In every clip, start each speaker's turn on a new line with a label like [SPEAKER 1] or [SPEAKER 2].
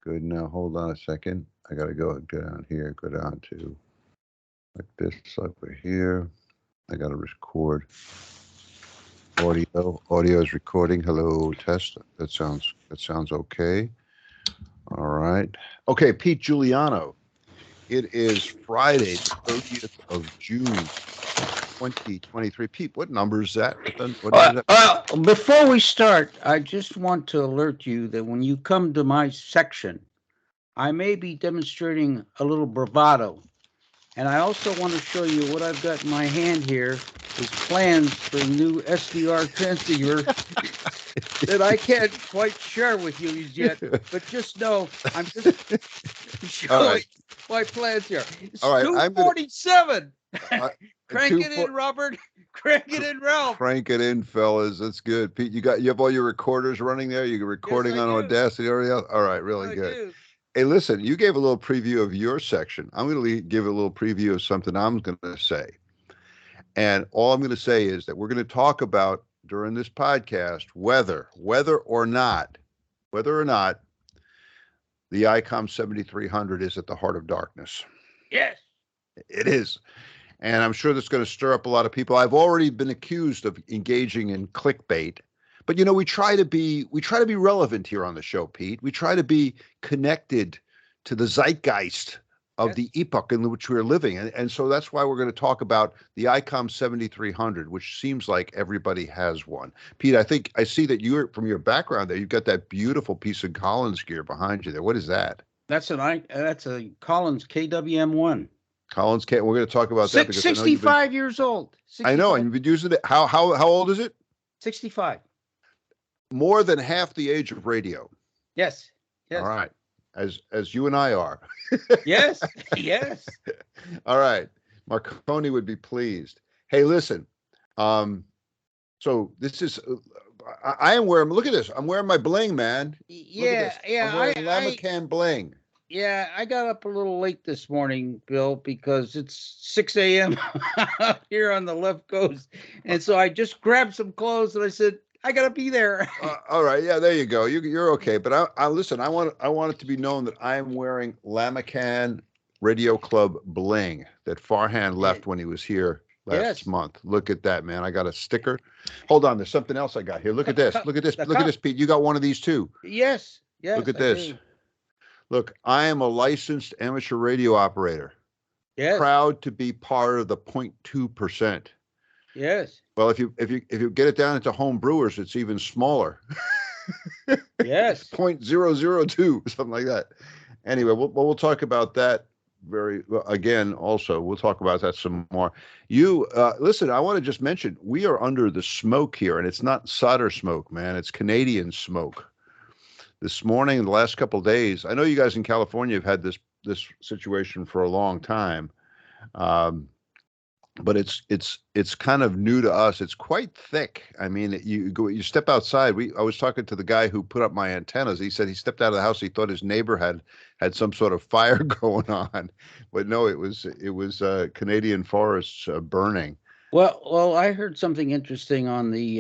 [SPEAKER 1] Good. Now, hold on a second. I got to go down here, go down to like this over here. I got to record audio. Audio is recording. Hello, test. That sounds okay. All right. Okay, Pete Giuliano. It is Friday, the 30th of June, 2023. Pete, what number is that? What is that?
[SPEAKER 2] Before we start, I just want to alert you that when you come to my section, I may be demonstrating a little bravado. And I also want to show you what I've got in my hand here is plans for a new SDR transceiver that I can't quite share with you yet. But just know I'm just showing my plans here. It's 247. Crank it in, Robert. Crank it in, Ralph.
[SPEAKER 1] Crank it in, fellas. That's good. Pete, you have all your recorders running there? You're recording on Audacity already? All right, really good.
[SPEAKER 2] Do.
[SPEAKER 1] Hey, listen, you gave a little preview of your section. I'm going to give a little preview of something I'm going to say. And all I'm going to say is that we're going to talk about during this podcast whether or not the Icom 7300 is at the heart of darkness.
[SPEAKER 2] Yes.
[SPEAKER 1] It is. And I'm sure that's going to stir up a lot of people. I've already been accused of engaging in clickbait. But, you know, we try to be relevant here on the show, Pete. We try to be connected to the zeitgeist of the epoch in which we're living. And so that's why we're going to talk about the Icom 7300, which seems like everybody has one. Pete, I see that you're, from your background there, you've got that beautiful piece of Collins gear behind you there. What is that?
[SPEAKER 2] That's a Collins KWM-1.
[SPEAKER 1] Collins We're going to talk about that because
[SPEAKER 2] 65 years old. 65.
[SPEAKER 1] I know, and you've been using it. How old is it?
[SPEAKER 2] 65.
[SPEAKER 1] More than half the age of radio.
[SPEAKER 2] Yes.
[SPEAKER 1] All right. As you and I are.
[SPEAKER 2] Yes.
[SPEAKER 1] All right. Marconi would be pleased. Hey, listen. So this is I am wearing, look at this. I'm wearing my bling, man.
[SPEAKER 2] Yeah.
[SPEAKER 1] I'm wearing Lamacan bling.
[SPEAKER 2] Yeah, I got up a little late this morning, Bill, because it's 6 a.m. here on the left coast. And so I just grabbed some clothes and I said, I gotta be there.
[SPEAKER 1] All right, yeah, there you go. You're okay, but I listen. I want it to be known that I am wearing Lamacan Radio Club bling that Farhan left when he was here last month. Look at that, man. I got a sticker. Hold on, there's something else I got here. Look at this. Look at this. Look at this, Pete. You got one of these too.
[SPEAKER 2] Yes.
[SPEAKER 1] Look at this. Look, I am a licensed amateur radio operator.
[SPEAKER 2] Yes.
[SPEAKER 1] Proud to be part of the 0.2%.
[SPEAKER 2] Yes.
[SPEAKER 1] Well, if you get it down into home brewers, it's even smaller.
[SPEAKER 2] Yes.
[SPEAKER 1] 0.002, something like that. Anyway, we'll talk about that also. We'll talk about that some more. You listen, I want to just mention we are under the smoke here, and it's not solder smoke, man. It's Canadian smoke. This morning, the last couple of days, I know you guys in California have had this situation for a long time. But it's kind of new to us. It's quite thick. I mean, you step outside. I was talking to the guy who put up my antennas. He said he stepped out of the house. He thought his neighbor had some sort of fire going on, but no, it was Canadian forests burning.
[SPEAKER 2] Well, I heard something interesting on the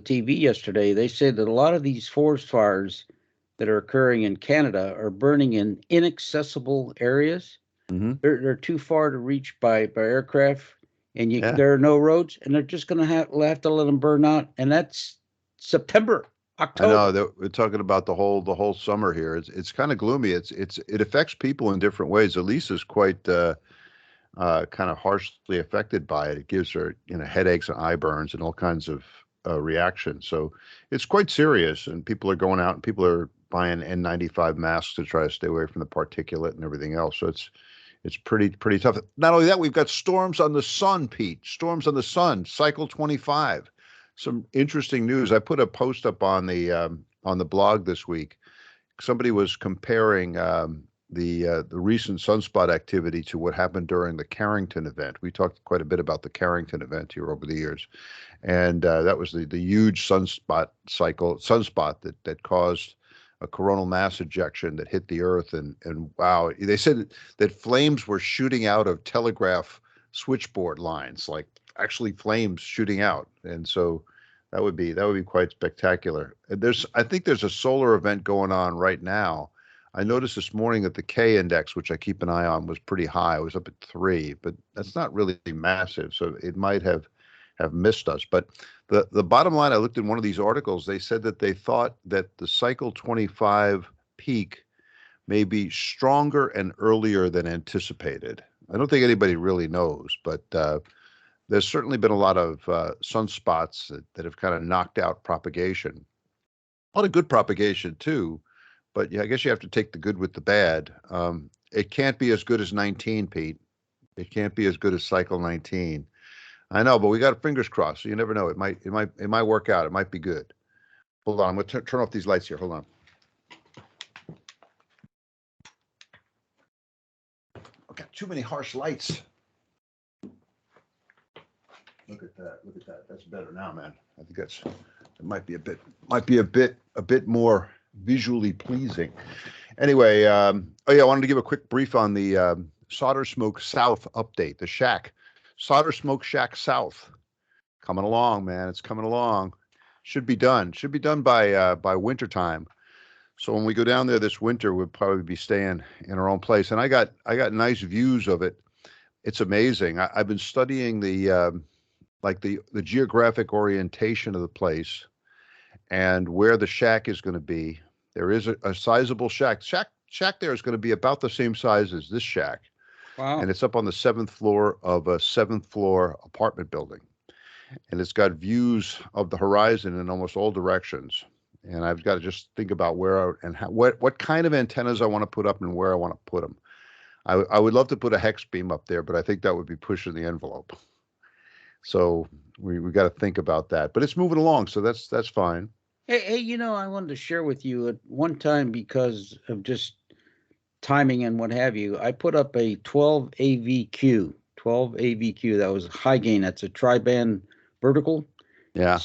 [SPEAKER 2] TV yesterday. They said that a lot of these forest fires that are occurring in Canada are burning in inaccessible areas.
[SPEAKER 1] Mm-hmm.
[SPEAKER 2] They're too far to reach by aircraft. And there are no roads, and they're just going to have to let them burn out, and that's September, October.
[SPEAKER 1] I know we're talking about the whole summer here. It's kind of gloomy. It affects people in different ways. Elise is quite kind of harshly affected by it. It gives her headaches and eye burns and all kinds of reactions. So it's quite serious, and people are going out and people are buying N95 masks to try to stay away from the particulate and everything else. So it's pretty tough. Not only that, we've got storms on the sun, Pete. Storms on the sun, cycle 25. Some interesting news. I put a post up on the blog this week. Somebody was comparing the recent sunspot activity to what happened during the Carrington event. We talked quite a bit about the Carrington event here over the years, and that was the huge sunspot that caused a coronal mass ejection that hit the Earth, and wow, they said that flames were shooting out of telegraph switchboard lines, like actually flames shooting out, and so that would be quite spectacular. I think there's a solar event going on right now I noticed this morning that the K index, which I keep an eye on, was pretty high. It was up at 3, but that's not really massive, so it might have missed us. But the bottom line, I looked in one of these articles, they said that they thought that the cycle 25 peak may be stronger and earlier than anticipated. I don't think anybody really knows, but there's certainly been a lot of sunspots that have kind of knocked out propagation. A lot of good propagation too, but yeah, I guess you have to take the good with the bad. It can't be as good as 19, Pete. It can't be as good as cycle 19. I know, but we got fingers crossed. So you never know. It might work out. It might be good. Hold on, I'm gonna turn off these lights here. Hold on. I've got too many harsh lights. Look at that. Look at that. That's better now, man. I think it might be a bit more visually pleasing. Anyway, oh yeah, I wanted to give a quick brief on the SolderSmoke South update, the Shack. SolderSmoke Shack South. Coming along, man. It's coming along. Should be done. Should be done by winter time. So when we go down there this winter, we'll probably be staying in our own place. And I got nice views of it. It's amazing. I've been studying the geographic orientation of the place and where the shack is going to be. There is a sizable shack. Shack there is going to be about the same size as this shack.
[SPEAKER 2] Wow.
[SPEAKER 1] And it's up on the 7th floor of a 7th floor apartment building. And it's got views of the horizon in almost all directions. And I've got to just think about what kind of antennas I want to put up and where I want to put them. I would love to put a hex beam up there, but I think that would be pushing the envelope. So we got to think about that. But it's moving along, so that's fine.
[SPEAKER 2] Hey, I wanted to share with you at one time, because of just timing and what have you, I put up a 12 AVQ. That was high gain. That's a tri-band vertical.
[SPEAKER 1] Yeah.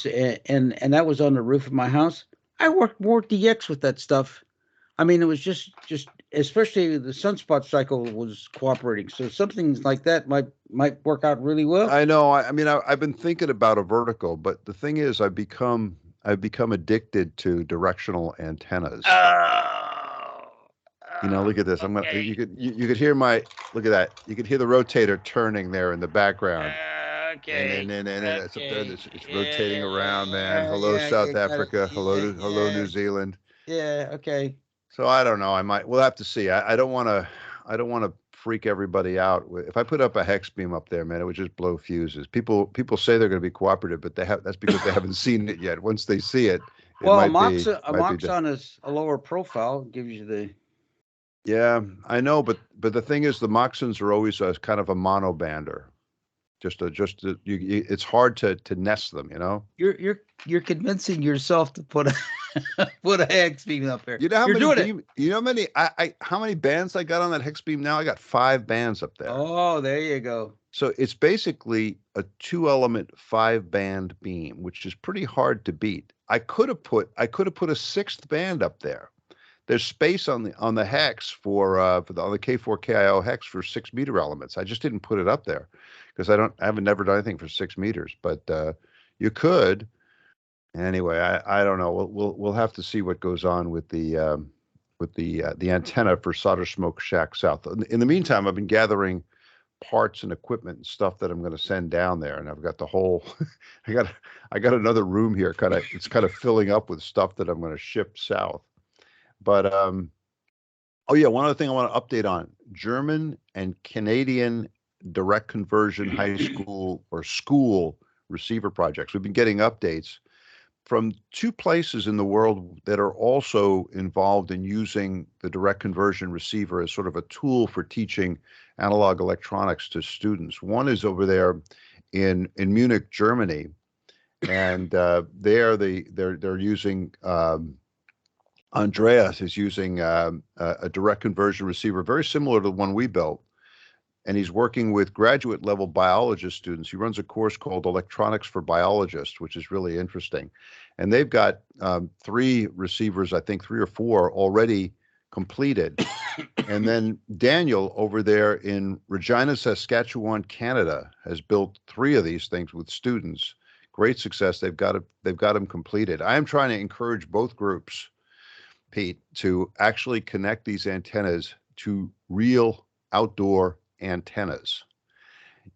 [SPEAKER 2] And that was on the roof of my house. I worked more DX with that stuff. I mean, it was just especially the sunspot cycle was cooperating. So something like that might work out really well.
[SPEAKER 1] I know. I mean, I've been thinking about a vertical, but the thing is, I've become addicted to directional antennas. Look at this.
[SPEAKER 2] Okay.
[SPEAKER 1] You could hear look at that. You could hear the rotator turning there in the background.
[SPEAKER 2] Okay.
[SPEAKER 1] And it's up there. It's rotating around, man. Hello, South Africa. Hello, New Zealand.
[SPEAKER 2] Yeah. Okay.
[SPEAKER 1] So I don't know. We'll have to see. I don't want to freak everybody out. If I put up a hex beam up there, man, it would just blow fuses. People say they're going to be cooperative, but that's because they haven't seen it yet. Once they see it,
[SPEAKER 2] well, a Moxon is a lower profile, gives you the.
[SPEAKER 1] Yeah, I know, but the thing is, the Moxons are always a kind of a monobander. It's hard to nest them,
[SPEAKER 2] You're convincing yourself to put a hex beam up there.
[SPEAKER 1] You know how many bands I got on that hex beam now? I got 5 bands up there.
[SPEAKER 2] Oh, there you go.
[SPEAKER 1] So it's basically a 2-element 5-band beam, which is pretty hard to beat. I could have put a 6th band up there. There's space on the hex on the K4 KIO hex for 6 meter elements. I just didn't put it up there because I haven't never done anything for 6 meters, but you could. Anyway, I don't know. We'll have to see what goes on with the antenna for SolderSmoke Shack South. In the meantime, I've been gathering parts and equipment and stuff that I'm going to send down there, and I've got the whole. I got another room here. It's kind of filling up with stuff that I'm going to ship south. But oh yeah, one other thing I want to update on: German and Canadian direct conversion high school or school receiver projects. We've been getting updates from 2 places in the world that are also involved in using the direct conversion receiver as sort of a tool for teaching analog electronics to students. One is over there in Munich, Germany, and they're using. Andreas is using a direct conversion receiver very similar to the one we built, and he's working with graduate level biologist students. He runs a course called Electronics for Biologists, which is really interesting. And they've got 3 receivers, I think 3 or 4 already completed. And then Daniel over there in Regina, Saskatchewan, Canada, has built 3 of these things with students. Great success. They've got them completed. I am trying to encourage both groups Pete, to actually connect these antennas to real outdoor antennas.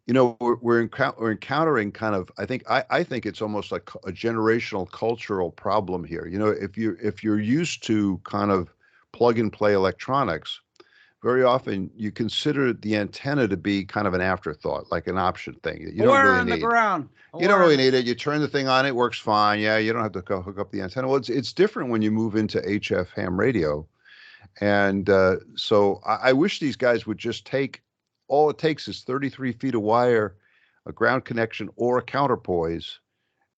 [SPEAKER 1] You know, we're encountering kind of, I think it's almost like a generational cultural problem here. You know, if you're used to kind of plug and play electronics, very often you consider the antenna to be kind of an afterthought, like an option thing that you don't really need.
[SPEAKER 2] The ground.
[SPEAKER 1] You don't really need it. You turn the thing on, it works fine. Yeah, you don't have to go hook up the antenna. Well, it's different when you move into HF ham radio. And so I wish these guys would just take, all it takes is 33 feet of wire, a ground connection, or a counterpoise,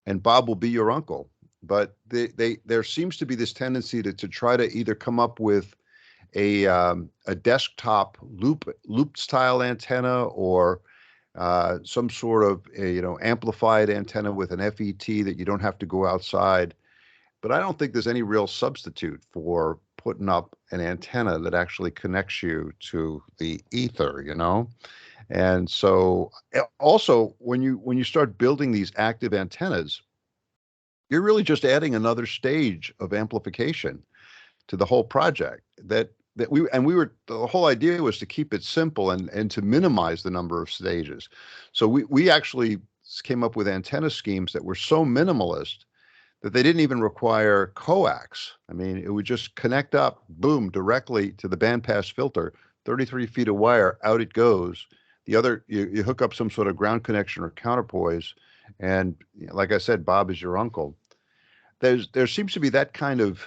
[SPEAKER 1] and Bob will be your uncle. But there seems to be this tendency to try to either come up with a desktop loop style antenna, or some sort of amplified antenna with an FET that you don't have to go outside. But I don't think there's any real substitute for putting up an antenna that actually connects you to the ether, you know? And so also when you start building these active antennas, you're really just adding another stage of amplification to the whole project. The whole idea was to keep it simple and to minimize the number of stages. So we actually came up with antenna schemes that were so minimalist that they didn't even require coax. I mean, it would just connect up, boom, directly to the bandpass filter, 33 feet of wire, out it goes. The other, you hook up some sort of ground connection or counterpoise, and like I said, Bob is your uncle. There seems to be that kind of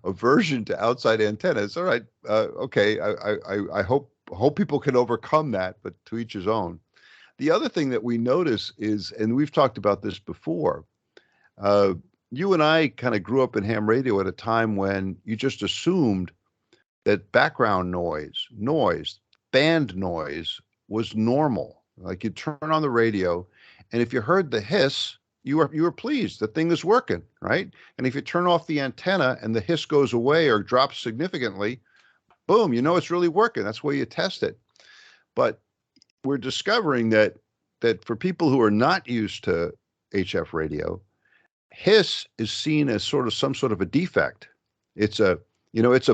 [SPEAKER 1] aversion to outside antennas. All right, okay, I hope people can overcome that, but to each his own. The other thing that we notice is, and we've talked about this before, you and I kind of grew up in ham radio at a time when you just assumed that background noise, band noise was normal. Like you turn on the radio, and if you heard the hiss, you were pleased. The thing is working, right? And if you turn off the antenna and the hiss goes away or drops significantly, boom, you know it's really working. That's where you test it. But we're discovering that for people who are not used to HF radio, hiss is seen as some sort of a defect. It's a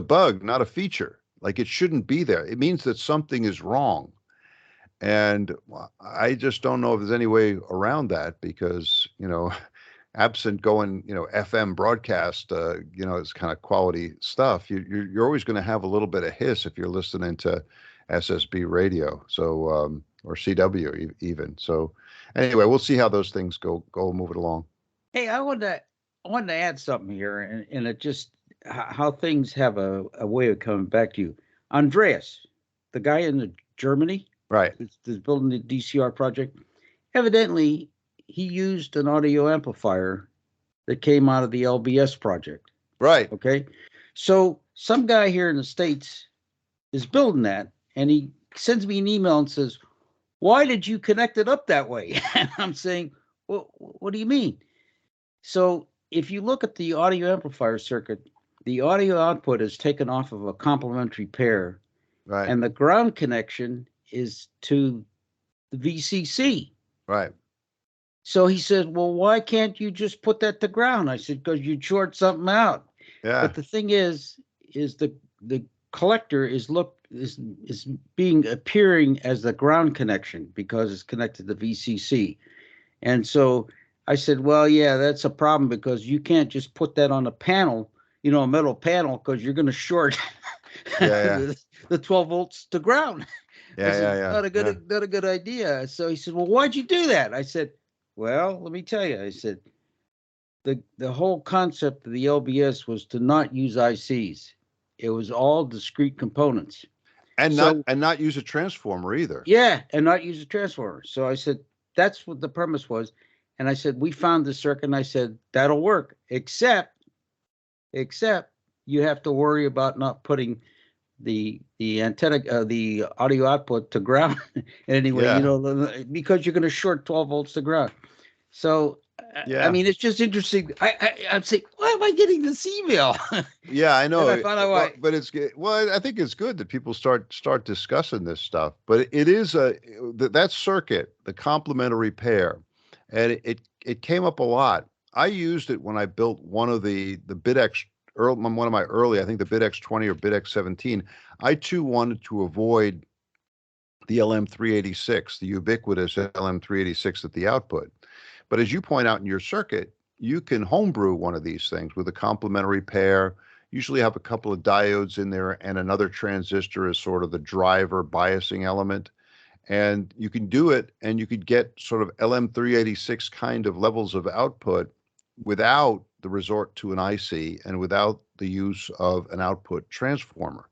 [SPEAKER 1] bug, not a feature. Like it shouldn't be there. It means that something is wrong. And I just don't know if there's any way around that, because, absent going, FM broadcast, it's kind of quality stuff. You're always going to have a little bit of hiss if you're listening to SSB radio. So, or CW even. So anyway, we'll see how those things go move it along.
[SPEAKER 2] Hey, I wanted to add something here, and it just how things have a way of coming back to you. Andreas, the guy in Germany,
[SPEAKER 1] right,
[SPEAKER 2] that's building the DCR project, evidently he used an audio amplifier that came out of the LBS project.
[SPEAKER 1] Right.
[SPEAKER 2] Okay. So some guy here in the States is building that, and he sends me an email and says, "Why did you connect it up that way?" And I'm saying, "Well, what do you mean?" So if you look at the audio amplifier circuit, the audio output is taken off of a complementary pair,
[SPEAKER 1] right,
[SPEAKER 2] and the ground connection is to the VCC.
[SPEAKER 1] Right.
[SPEAKER 2] So he said, "Well, why can't you just put that to ground?" I said, "Because you'd short something out."
[SPEAKER 1] Yeah.
[SPEAKER 2] But the thing is the collector is appearing as the ground connection because it's connected to VCC. And so I said, "Well, yeah, that's a problem, because you can't just put that on a panel, a metal panel, because you're going to short the 12 volts to ground."
[SPEAKER 1] Yeah.
[SPEAKER 2] Not a good idea. So he said, "Well, why'd you do that?" I said, "Well, let me tell you." I said, the whole concept of the LBS was to not use ICs. It was all discrete components.
[SPEAKER 1] And not use a transformer either.
[SPEAKER 2] Yeah, and not use a transformer. So I said, that's what the premise was. And I said, we found the circuit, and I said, that'll work, except you have to worry about not putting the antenna, the audio output to ground anyway, because you're going to short 12 volts to ground. So, I mean, it's just interesting. I'd say, why am I getting this email?
[SPEAKER 1] Yeah, I know.
[SPEAKER 2] And I found out why.
[SPEAKER 1] But it's good. Well, I think it's good that people start discussing this stuff. But it is that circuit, the complementary pair, and it came up a lot. I used it when I built one of the BITX one of my early, I think the BITX 20 or BITX 17, I too wanted to avoid the LM386, the ubiquitous LM386 at the output. But as you point out in your circuit, you can homebrew one of these things with a complementary pair. Usually have a couple of diodes in there and another transistor as sort of the driver biasing element. And you can do it, and you could get sort of LM386 kind of levels of output without the resort to an IC and without the use of an output transformer.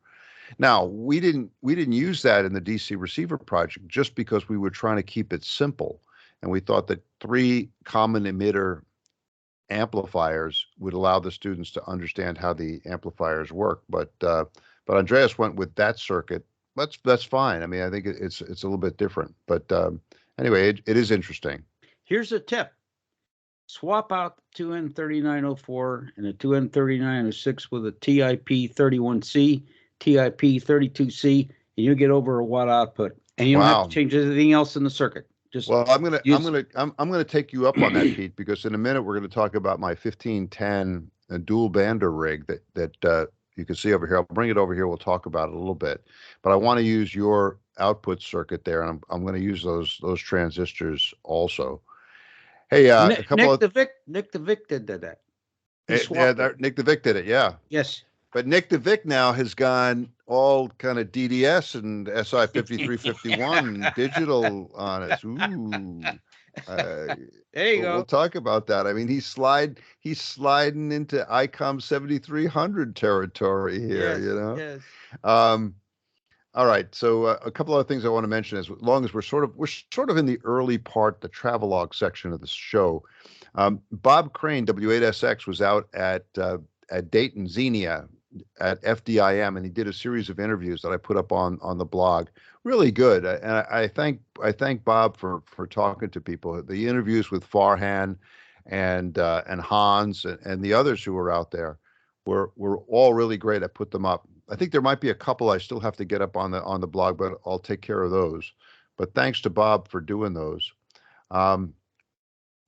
[SPEAKER 1] Now, we didn't use that in the DC receiver project just because we were trying to keep it simple. And we thought that 3 common emitter amplifiers would allow the students to understand how the amplifiers work. But Andreas went with that circuit. That's fine. I mean, I think it's a little bit different. But anyway, it is interesting.
[SPEAKER 2] Here's a tip. Swap out the 2N3904 and the 2N3906 with a TIP31C, TIP32C, and you get over a watt output. And you don't have to change anything else in the circuit.
[SPEAKER 1] Well, I'm gonna take you up on that, Pete, because in a minute we're going to talk about my 1510 dual bander rig that you can see over here. I'll bring it over here. We'll talk about it a little bit, but I want to use your output circuit there, and I'm going to use those transistors also. Hey,
[SPEAKER 2] Nick the Vic did that.
[SPEAKER 1] Nick the Vic did it. Yeah.
[SPEAKER 2] Yes.
[SPEAKER 1] But Nick the Vic now has gone all kind of DDS and SI 5351 digital on us. Ooh.
[SPEAKER 2] There you go.
[SPEAKER 1] We'll talk about that. I mean, he's sliding into Icom 7300 territory here,
[SPEAKER 2] yes,
[SPEAKER 1] you know?
[SPEAKER 2] Yes.
[SPEAKER 1] All right. So a couple other things I want to mention as long as we're sort of in the early part, the travelogue section of the show. Bob Crane, W8SX, was out at Dayton Xenia at FDIM, and he did a series of interviews that I put up on the blog. Really good. And I thank Bob for talking to people. The interviews with Farhan and Hans and the others who were out there were all really great. I put them up. I think there might be a couple I still have to get up on the blog, but I'll take care of those. But thanks to Bob for doing those.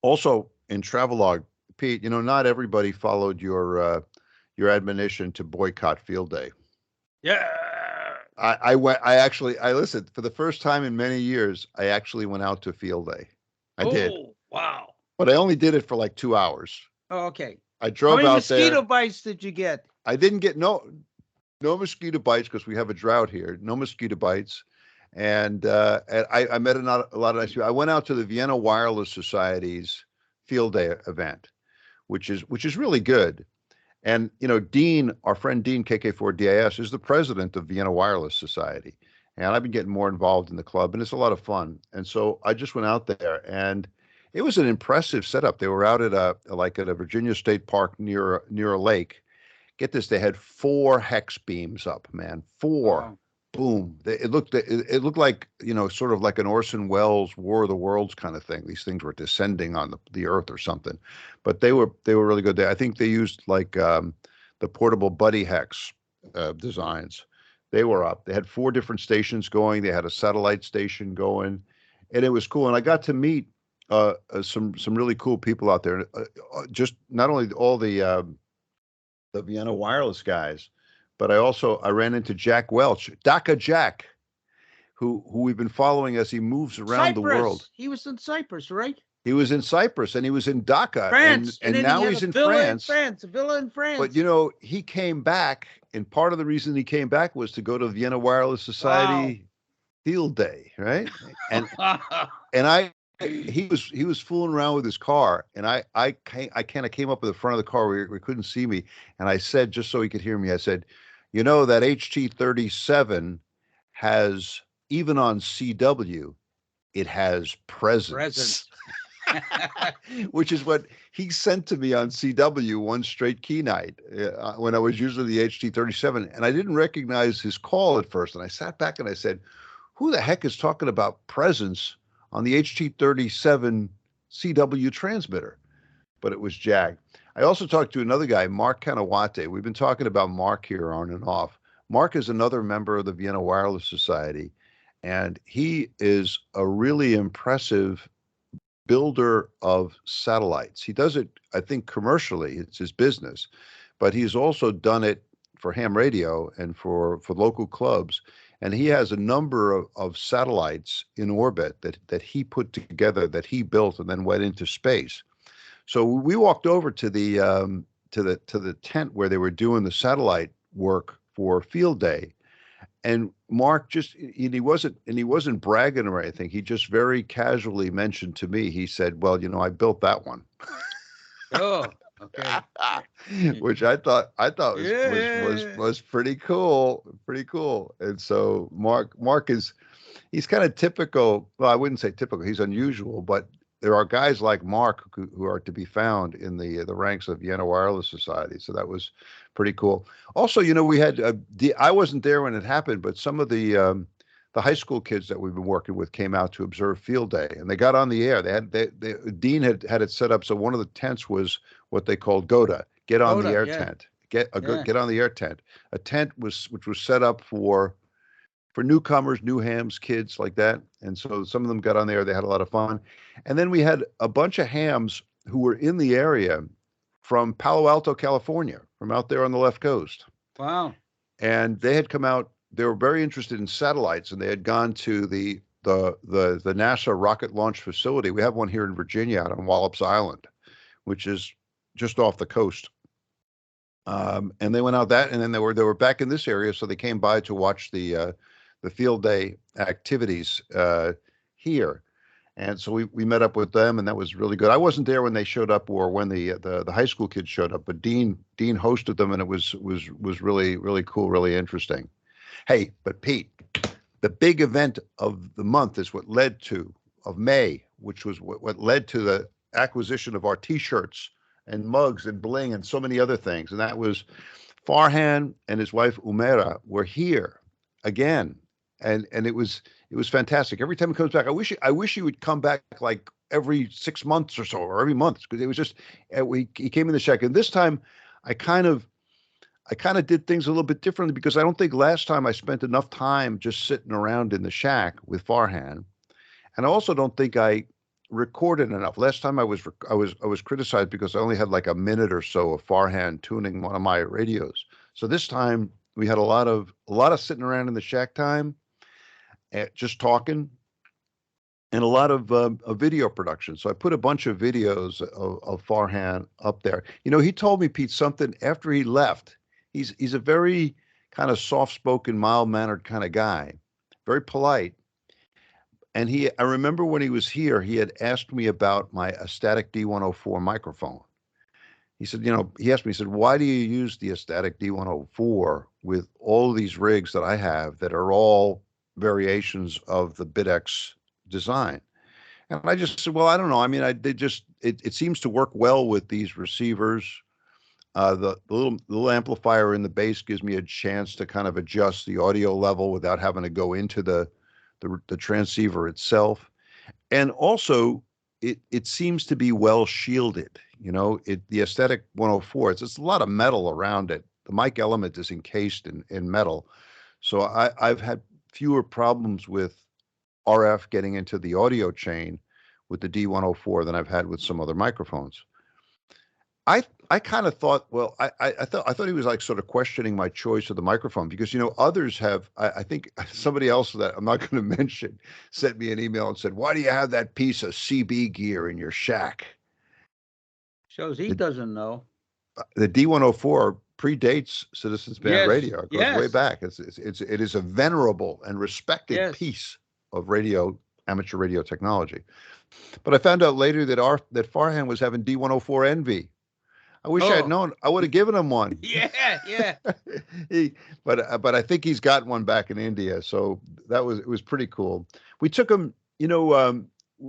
[SPEAKER 1] Also in travelogue, Pete, you know, not everybody followed your admonition to boycott field day.
[SPEAKER 2] Yeah.
[SPEAKER 1] I listened for the first time in many years. I actually went out to field day. I did.
[SPEAKER 2] Wow.
[SPEAKER 1] But I only did it for like 2 hours.
[SPEAKER 2] Oh, okay.
[SPEAKER 1] I drove out there.
[SPEAKER 2] How many mosquito bites did you get?
[SPEAKER 1] I didn't get no mosquito bites because we have a drought here. No mosquito bites. And I met a lot of nice people. I went out to the Vienna Wireless Society's field day event, which is really good. And, you know, Dean, our friend Dean, KK4DIS, is the president of Vienna Wireless Society. And I've been getting more involved in the club, and it's a lot of fun. And so I just went out there, and it was an impressive setup. They were out at a Virginia State Park near a lake. Get this, they had 4 hex beams up, man. 4. Wow. Boom. It looked like, you know, sort of like an Orson Welles War of the Worlds kind of thing. These things were descending on the earth or something, but they were really good. I think they used like the portable buddy hex designs. They were up. They had 4 different stations going. They had a satellite station going, and it was cool. And I got to meet some really cool people out there. Just not only all the Vienna Wireless guys, but I ran into Jack Welch, Dhaka Jack, who we've been following as he moves around the world.
[SPEAKER 2] He was in Cyprus, right?
[SPEAKER 1] He was in Cyprus, and he was in Dhaka,
[SPEAKER 2] France,
[SPEAKER 1] and now he's in France.
[SPEAKER 2] A villa in France.
[SPEAKER 1] But you know, he came back, and part of the reason he came back was to go to Vienna Wireless Society field day, right? And he was fooling around with his car, and I kind of came up to the front of the car where he couldn't see me, and I said, just so he could hear me, I said, you know, that HT37 has, even on CW, it has presence. Which is what he sent to me on CW one straight key night when I was using the HT37, and I didn't recognize his call at first, and I sat back and I said, who the heck is talking about presence on the HT37 CW transmitter? But it was Jack. I also talked to another guy, Mark Kanawati. We've been talking about Mark here on and off. Mark is another member of the Vienna Wireless Society, and he is a really impressive builder of satellites. He does it, I think, commercially. It's his business. but he's also done it for ham radio and for local clubs. And he has a number of satellites in orbit that he put together, that he built and then went into space. So we walked over to the tent where they were doing the satellite work for field day. And Mark he wasn't bragging or anything. He just very casually mentioned to me, he said, well, I built that one.
[SPEAKER 2] Oh, okay.
[SPEAKER 1] Which I thought was pretty cool. Pretty cool. And so Mark he's kind of typical. Well, I wouldn't say typical. He's unusual, but there are guys like Mark who are to be found in the ranks of Vienna Wireless Society. So that was pretty cool. Also, we had I wasn't there when it happened, but some of the high school kids that we've been working with came out to observe field day, and they got on the air. Dean had it set up so one of the tents was what they called GOTA, get on the air tent. Get on the air tent. A tent which was set up for newcomers, new hams, kids like that. And so some of them got on there. They had a lot of fun. And then we had a bunch of hams who were in the area from Palo Alto, California, from out there on the left coast.
[SPEAKER 2] Wow.
[SPEAKER 1] And they had come out. They were very interested in satellites, and they had gone to the NASA rocket launch facility. We have one here in Virginia out on Wallops Island, which is just off the coast. And they went out that, and then they were back in this area, so they came by to watch the field day activities here. And so we met up with them, and that was really good. I wasn't there when they showed up or when the high school kids showed up, but Dean hosted them, and it was really, really cool, really interesting. Hey, but Pete, the big event of the month is of May, which was what led to the acquisition of our T-shirts and mugs and bling and so many other things. And that was Farhan and his wife Humera were here again. And it was fantastic. Every time he comes back, I wish he would come back like every 6 months or so, or every month, because it was just he came in the shack. And this time I kind of did things a little bit differently, because I don't think last time I spent enough time just sitting around in the shack with Farhan. And I also don't think I recorded enough. Last time I was criticized because I only had like a minute or so of Farhan tuning one of my radios. So this time we had a lot of sitting around in the shack time, just talking, and a lot of video production. So I put a bunch of videos of Farhan up there. He told me, Pete, something after he left. He's a very kind of soft-spoken, mild-mannered kind of guy, very polite. And I remember when he was here, he had asked me about my Astatic D104 microphone. He said, he asked me, he said, why do you use the Astatic D104 with all these rigs that I have that are all variations of the BITX design? And I just said, well, I don't know. I mean, it seems to work well with these receivers. The little amplifier in the bass gives me a chance to kind of adjust the audio level without having to go into the transceiver itself. And also it seems to be well shielded. The Astatic 104, it's a lot of metal around it. The mic element is encased in metal. So I've had fewer problems with RF getting into the audio chain with the D104 than I've had with some other microphones. I kind of thought, well, I thought he was like sort of questioning my choice of the microphone, because, others have, I think somebody else that I'm not going to mention sent me an email and said, why do you have that piece of CB gear in your shack?
[SPEAKER 2] Shows he doesn't know.
[SPEAKER 1] The D104 predates Citizens Band radio. It goes way back. It is a venerable and respected piece of amateur radio technology. But I found out later that Farhan was having D104 envy. I wish I had known. I would have given him one.
[SPEAKER 2] Yeah.
[SPEAKER 1] But I think he's got one back in India. So it was pretty cool. We took him.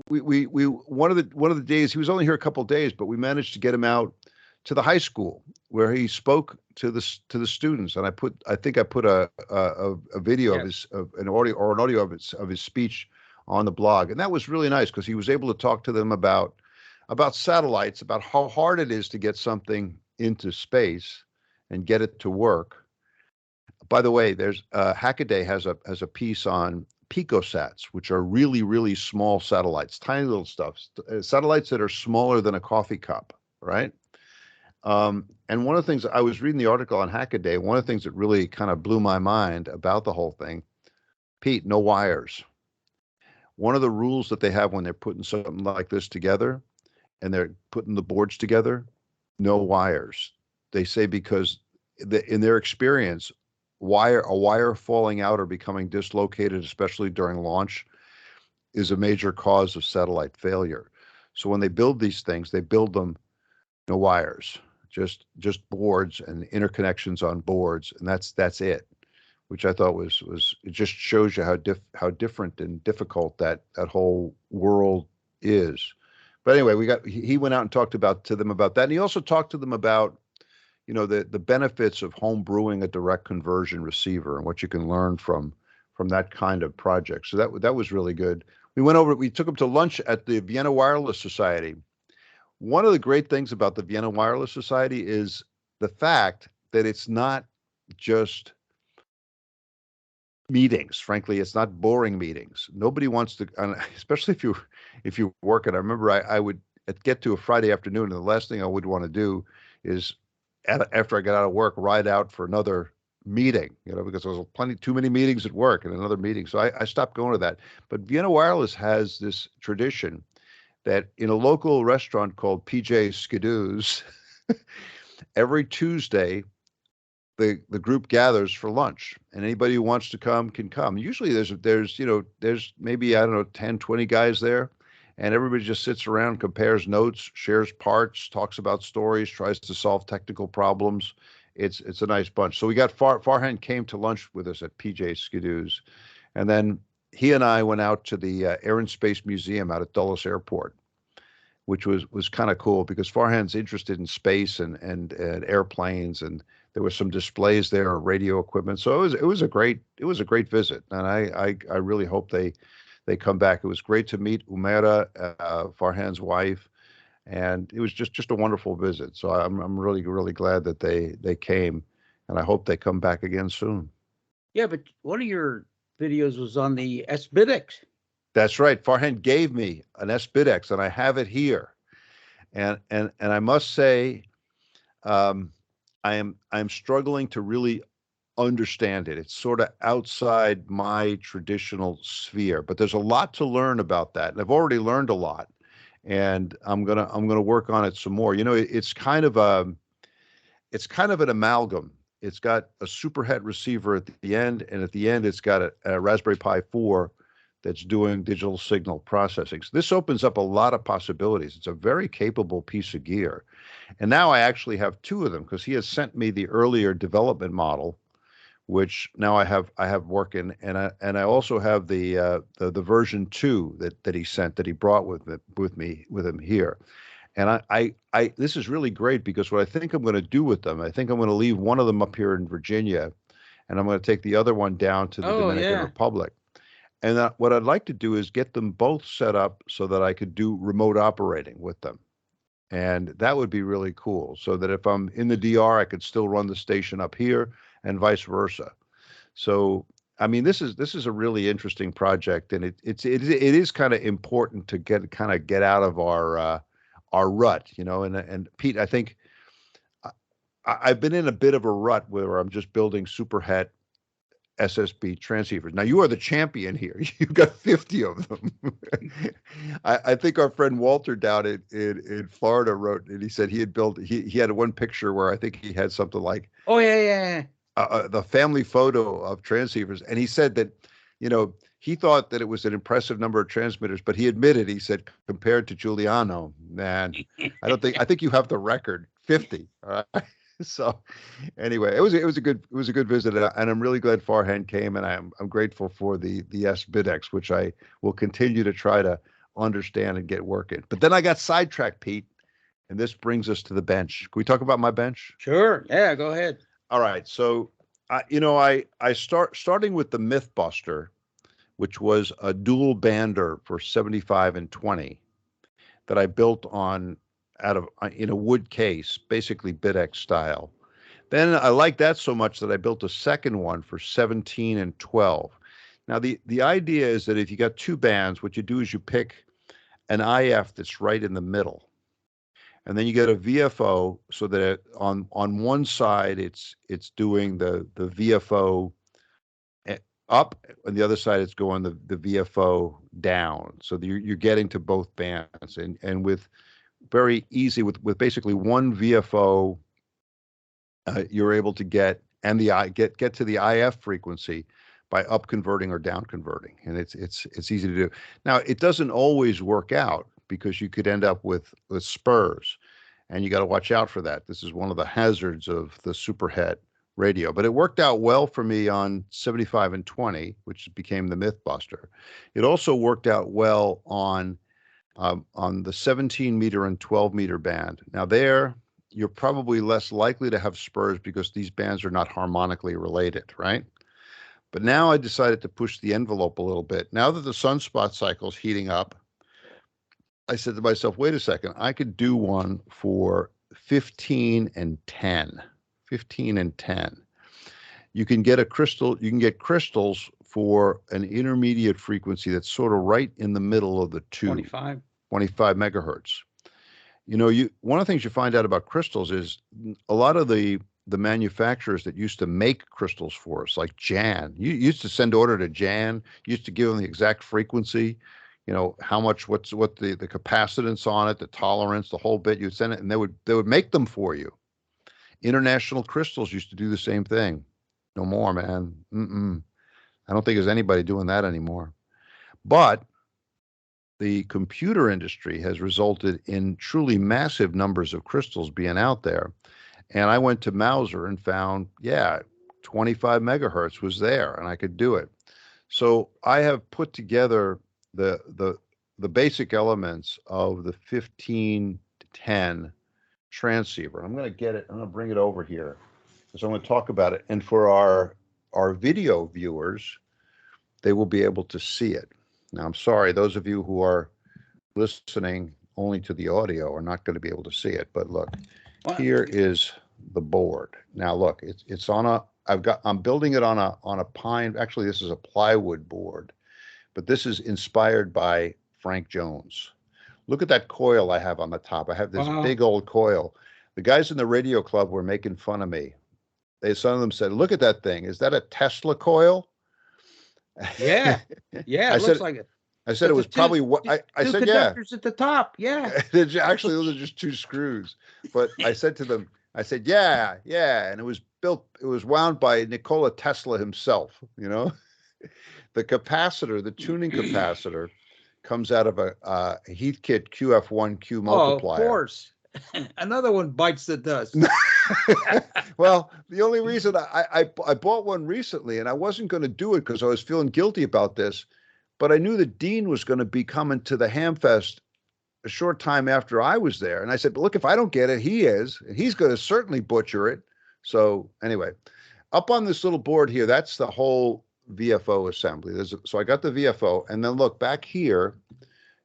[SPEAKER 1] We one of the days, he was only here a couple of days, but we managed to get him out to the high school where he spoke to the students. And I think I put a video of an audio of his speech on the blog, and that was really nice because he was able to talk to them about satellites, about how hard it is to get something into space and get it to work. By the way, there's Hackaday has a piece on picosats, which are really, really small satellites, tiny little stuff, satellites that are smaller than a coffee cup, right? And one of the things, I was reading the article on Hackaday, one of the things that really kind of blew my mind about the whole thing, Pete, no wires. One of the rules that they have when they're putting something like this together and they're putting the boards together, no wires. They say because in their experience, a wire falling out or becoming dislocated, especially during launch, is a major cause of satellite failure. So when they build these things, they build them no wires, just boards and interconnections on boards, and that's it. Which I thought was it just shows you how different and difficult that whole world is. But anyway, he went out and talked to them about that, and he also talked to them about the benefits of home brewing a direct conversion receiver and what you can learn from that kind of project. So that was really good. We took him to lunch at the Vienna Wireless Society. One of the great things about the Vienna Wireless Society is the fact that it's not just meetings. Frankly, it's not boring meetings. Nobody wants to, especially if you work it. I remember I would get to a Friday afternoon, and the last thing I would want to do is after I got out of work, ride out for another meeting, because there was too many meetings at work and another meeting. So I stopped going to that. But Vienna Wireless has this tradition that in a local restaurant called PJ Skidoo's, every Tuesday, the group gathers for lunch, and anybody who wants to come can come. Usually there's maybe, I don't know, 10, 20 guys there, and everybody just sits around, compares notes, shares parts, talks about stories, tries to solve technical problems. It's a nice bunch. So we got Farhan came to lunch with us at PJ Skidoo's, and then he and I went out to the Air and Space Museum out at Dulles Airport, which was kind of cool because Farhan's interested in space and airplanes, and there were some displays there of radio equipment. So it was a great visit, and I really hope they come back. It was great to meet Humera, Farhan's wife, and it was just a wonderful visit. So I'm really glad that they came, and I hope they come back again soon.
[SPEAKER 2] Yeah, but one of your videos was on the sBITX.
[SPEAKER 1] That's right. Farhan gave me an sBITX, and I have it here. And I must say, I'm struggling to really understand it. It's sort of outside my traditional sphere, but there's a lot to learn about that, and I've already learned a lot. And I'm gonna work on it some more. It's kind of an amalgam. It's got a superhet receiver at the end, and at the end, it's got a Raspberry Pi 4 that's doing digital signal processing. So this opens up a lot of possibilities. It's a very capable piece of gear. And now I actually have two of them because he has sent me the earlier development model, which now I have working, and I also have the version 2 that he sent, that he brought with him here. And I this is really great because what I think I'm going to do with them, I think I'm going to leave one of them up here in Virginia, and I'm going to take the other one down to the Dominican Republic. And what I'd like to do is get them both set up so that I could do remote operating with them. And that would be really cool. So that if I'm in the DR, I could still run the station up here and vice versa. So, I mean, this is a really interesting project, and it is kind of important to get out of our rut, and Pete, I think I've been in a bit of a rut where I'm just building superhet SSB transceivers. Now you are the champion here. You've got 50 of them. I think our friend Walter down in Florida wrote, and he said he had one picture where I think he had something like, the family photo of transceivers. And he said that, he thought that it was an impressive number of transmitters, but he said, compared to Giuliano, man, I think you have the record, 50. All right. So anyway, it was a good visit, and I'm really glad Farhan came, and I'm grateful for the sBITX, which I will continue to try to understand and get working. But then I got sidetracked, Pete, and this brings us to the bench. Can we talk about my bench?
[SPEAKER 2] Sure. Yeah, go ahead.
[SPEAKER 1] All right. So starting with the Mythbuster, which was a dual bander for 75 and 20 that I built in a wood case, basically BITX style. Then I liked that so much that I built a second one for 17 and 12. Now the idea is that if you got two bands, what you do is you pick an IF that's right in the middle. and then you get a VFO, so that on one side it's doing the VFO up, and the other side it's going the VFO down. So you're getting to both bands, and with very easy with basically one VFO, you're able to get to the IF frequency by up converting or down converting, and it's easy to do. Now it doesn't always work out, because you could end up with spurs, and you got to watch out for that. This is one of the hazards of the superhet radio, but it worked out well for me on 75 and 20, which became the Mythbuster. It also worked out well on the 17 meter and 12 meter band. Now there, you're probably less likely to have spurs because these bands are not harmonically related, right? But now I decided to push the envelope a little bit. Now that the sunspot cycle is heating up, I said to myself, wait a second, I could do one for 15 and 10. 15 and 10. You can get crystals for an intermediate frequency that's sort of right in the middle of the two. 25 megahertz. You know, one of the things you find out about crystals is a lot of the manufacturers that used to make crystals for us, like Jan, you used to send order to Jan, you used to give them the exact frequency, you know, how much, what the capacitance on it, the tolerance, the whole bit. You'd send it, and they would make them for you. International Crystals used to do the same thing. No more, man. I don't think there's anybody doing that anymore. But the computer industry has resulted in truly massive numbers of crystals being out there. And I went to Mauser and found, 25 megahertz was there, and I could do it. So I have put together the basic elements of the 15 to 10 transceiver. I'm going to get it. I'm going to bring it over here, because I'm going to talk about it. And for our video viewers, they will be able to see it. Now, I'm sorry, those of you who are listening only to the audio are not going to be able to see it. But look, here is the board. Now, look, it's on a. I'm building it on a pine. Actually, this is a plywood board, but this is inspired by Frank Jones. Look at that coil I have on the top. I have this big old coil. The guys in the radio club were making fun of me. Some of them said, "Look at that thing. Is that a Tesla coil?"
[SPEAKER 2] Yeah, it looks like it.
[SPEAKER 1] I said it was probably what I said.
[SPEAKER 2] Conductors at the top. Yeah.
[SPEAKER 1] Actually, those are just two screws. But I said to them, I said, yeah, and it was wound by Nikola Tesla himself. You know, the capacitor, the tuning capacitor, comes out of a Heath Kit QF1 Q Multiplier.
[SPEAKER 2] Oh, of course. Another one bites the dust.
[SPEAKER 1] Well, the only reason I bought one recently, and I wasn't going to do it because I was feeling guilty about this, but I knew that Dean was going to be coming to the Hamfest a short time after I was there. And I said, look, if I don't get it, he is, and he's going to certainly butcher it. So anyway, up on this little board here, that's the whole VFO assembly. So I got the VFO, and then look back here,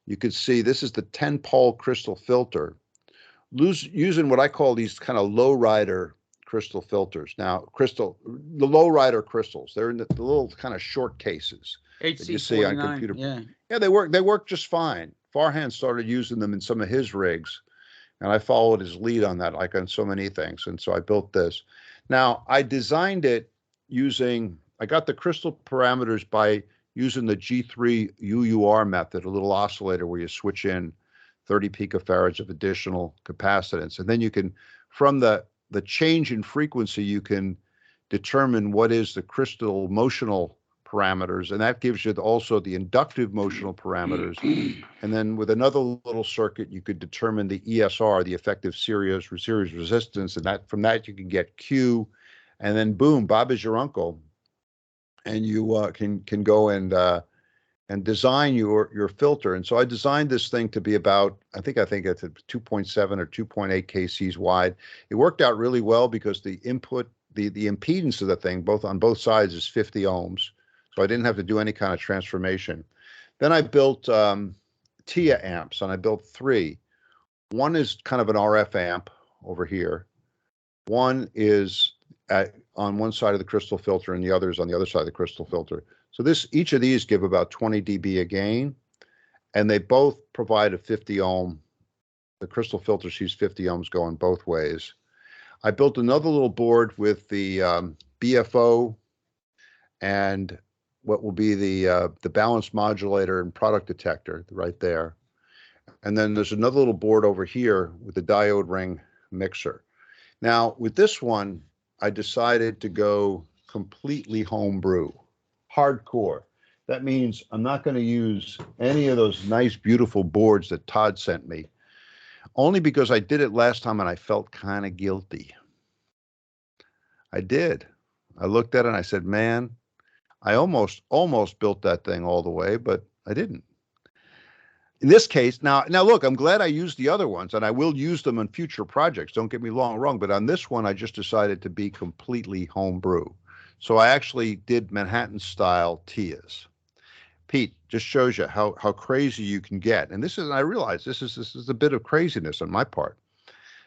[SPEAKER 1] you can see this is the 10-pole crystal filter. Using what I call these kind of lowrider crystal filters. Now, the lowrider crystals, they're in the little kind of short cases that you see on computer. Yeah, they work just fine. Farhan started using them in some of his rigs, and I followed his lead on that, like on so many things. And so I built this. Now, I designed it I got the crystal parameters by using the G3 UUR method, a little oscillator where you switch in 30 picofarads of additional capacitance. And then you can, from the change in frequency, you can determine what is the crystal motional parameters. And that gives you also the inductive motional parameters. And then with another little circuit, you could determine the ESR, the effective series resistance. And from that, you can get Q. And then boom, Bob is your uncle. And you can go and design your filter. And so I designed this thing to be about, I think it's at 2.7 or 2.8 kcs wide. It worked out really well because the input, the impedance of the thing, on both sides is 50 ohms. So I didn't have to do any kind of transformation. Then I built TIA amps, and I built 3. One is kind of an RF amp over here. One is on one side of the crystal filter, and the other is on the other side of the crystal filter. So each of these give about 20 dB a gain, and they both provide a 50 ohm The crystal filters use 50 ohms going both ways. I built another little board with the BFO and what will be the balance modulator and product detector right there. And then there's another little board over here with the diode ring mixer. Now, with this one, I decided to go completely homebrew, hardcore. That means I'm not going to use any of those nice, beautiful boards that Todd sent me, only because I did it last time and I felt kind of guilty. I did. I looked at it and I said, man, I almost built that thing all the way, but I didn't. In this case, now look, I'm glad I used the other ones, and I will use them in future projects. Don't get me wrong, but on this one, I just decided to be completely homebrew. So I actually did Manhattan-style TIAs. Pete, just shows you how crazy you can get. And I realize this is a bit of craziness on my part.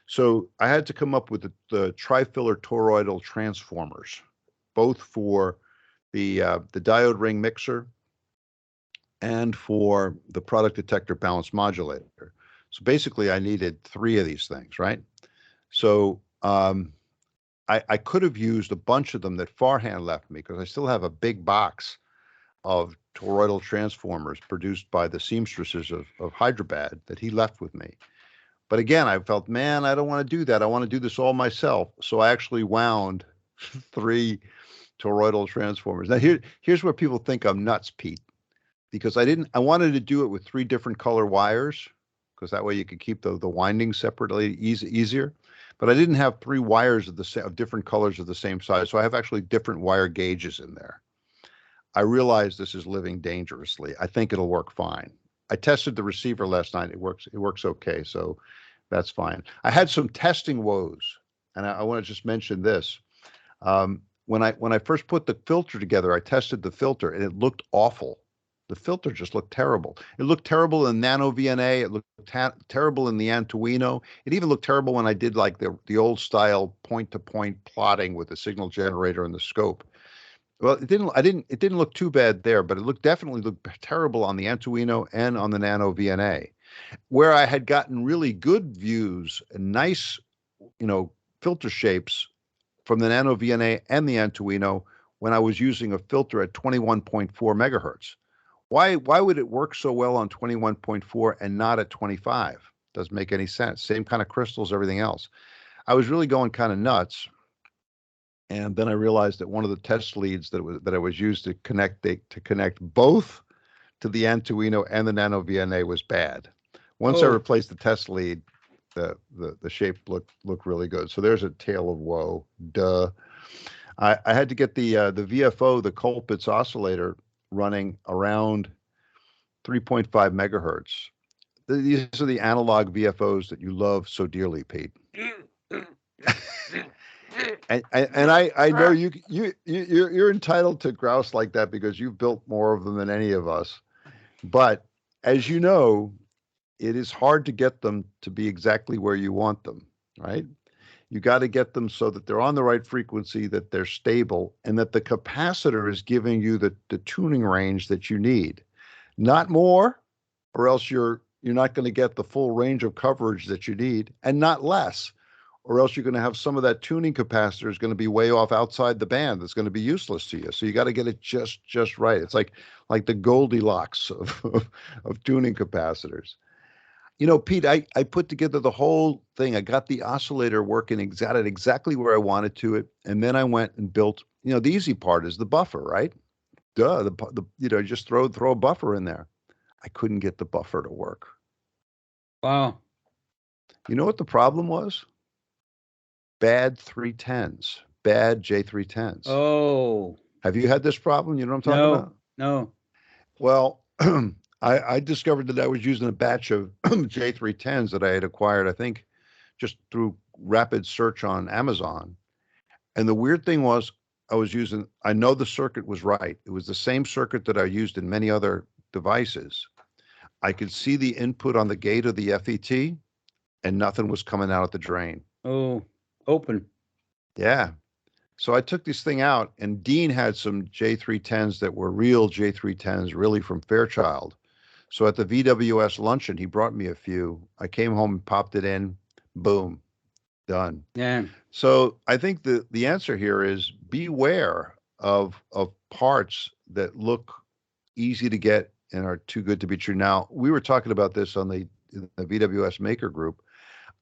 [SPEAKER 1] So I had to come up with the trifiller toroidal transformers, both for the diode ring mixer and for the product detector balance modulator. So basically I needed 3 of these things, right? So I could have used a bunch of them that Farhan left me, because I still have a big box of toroidal transformers produced by the seamstresses of Hyderabad that he left with me. But again, I felt, man, I don't want to do that. I want to do this all myself. So I actually wound 3 toroidal transformers. Now here's where people think I'm nuts, Pete, because I wanted to do it with 3 different color wires, because that way you could keep the windings separately easier. But I didn't have 3 wires of different colors of the same size. So I have actually different wire gauges in there. I realize this is living dangerously. I think it'll work fine. I tested the receiver last night. It works okay. So that's fine. I had some testing woes, and I want to just mention this. When I first put the filter together, I tested the filter and it looked awful. The filter just looked terrible. It looked terrible in Nano VNA. It looked terrible in the Arduino. It even looked terrible when I did like the old style point-to-point plotting with the signal generator and the scope. Well, it didn't look too bad there, but it definitely looked terrible on the Arduino and on the Nano VNA, where I had gotten really good views and nice, filter shapes from the Nano VNA and the Arduino when I was using a filter at 21.4 megahertz. Why would it work so well on 21.4 and not at 25? Doesn't make any sense. Same kind of crystals, everything else. I was really going kind of nuts. And then I realized that one of the test leads that I was used to connect both to the Arduino and the Nano VNA was bad. Once I replaced the test lead, the shape looked really good. So there's a tale of woe. Duh. I had to get the VFO, the Colpitts oscillator, running around 3.5 megahertz. These are the analog VFOs that you love so dearly, Pete. And I know you're entitled to grouse like that because you've built more of them than any of us. But as you know, it is hard to get them to be exactly where you want them, right? You got to get them so that they're on the right frequency, that they're stable, and that the capacitor is giving you the tuning range that you need. Not more, or else you're not going to get the full range of coverage that you need, and not less, or else you're going to have some of that tuning capacitor is going to be way off outside the band. That's going to be useless to you. So you got to get it just right. It's like the Goldilocks of tuning capacitors. Pete, I put together the whole thing. I got the oscillator working exactly where I wanted to it, and then I went and built. The easy part is the buffer, right? Duh. Just throw a buffer in there. I couldn't get the buffer to work.
[SPEAKER 2] Wow.
[SPEAKER 1] You know what the problem was? Bad 310s, bad J310s.
[SPEAKER 2] Oh.
[SPEAKER 1] Have you had this problem? You know what I'm talking about?
[SPEAKER 2] No.
[SPEAKER 1] Well, I discovered that I was using a batch of J310s that I had acquired, I think, just through rapid search on Amazon. And the weird thing was I know the circuit was right. It was the same circuit that I used in many other devices. I could see the input on the gate of the FET, and nothing was coming out at the drain.
[SPEAKER 2] Oh, open.
[SPEAKER 1] Yeah. So I took this thing out, and Dean had some J310s that were real J310s, really from Fairchild. So at the VWS luncheon, he brought me a few. I came home and popped it in. Boom, done.
[SPEAKER 2] Yeah.
[SPEAKER 1] So I think the answer here is beware of parts that look easy to get and are too good to be true. Now, we were talking about this on the VWS Maker Group.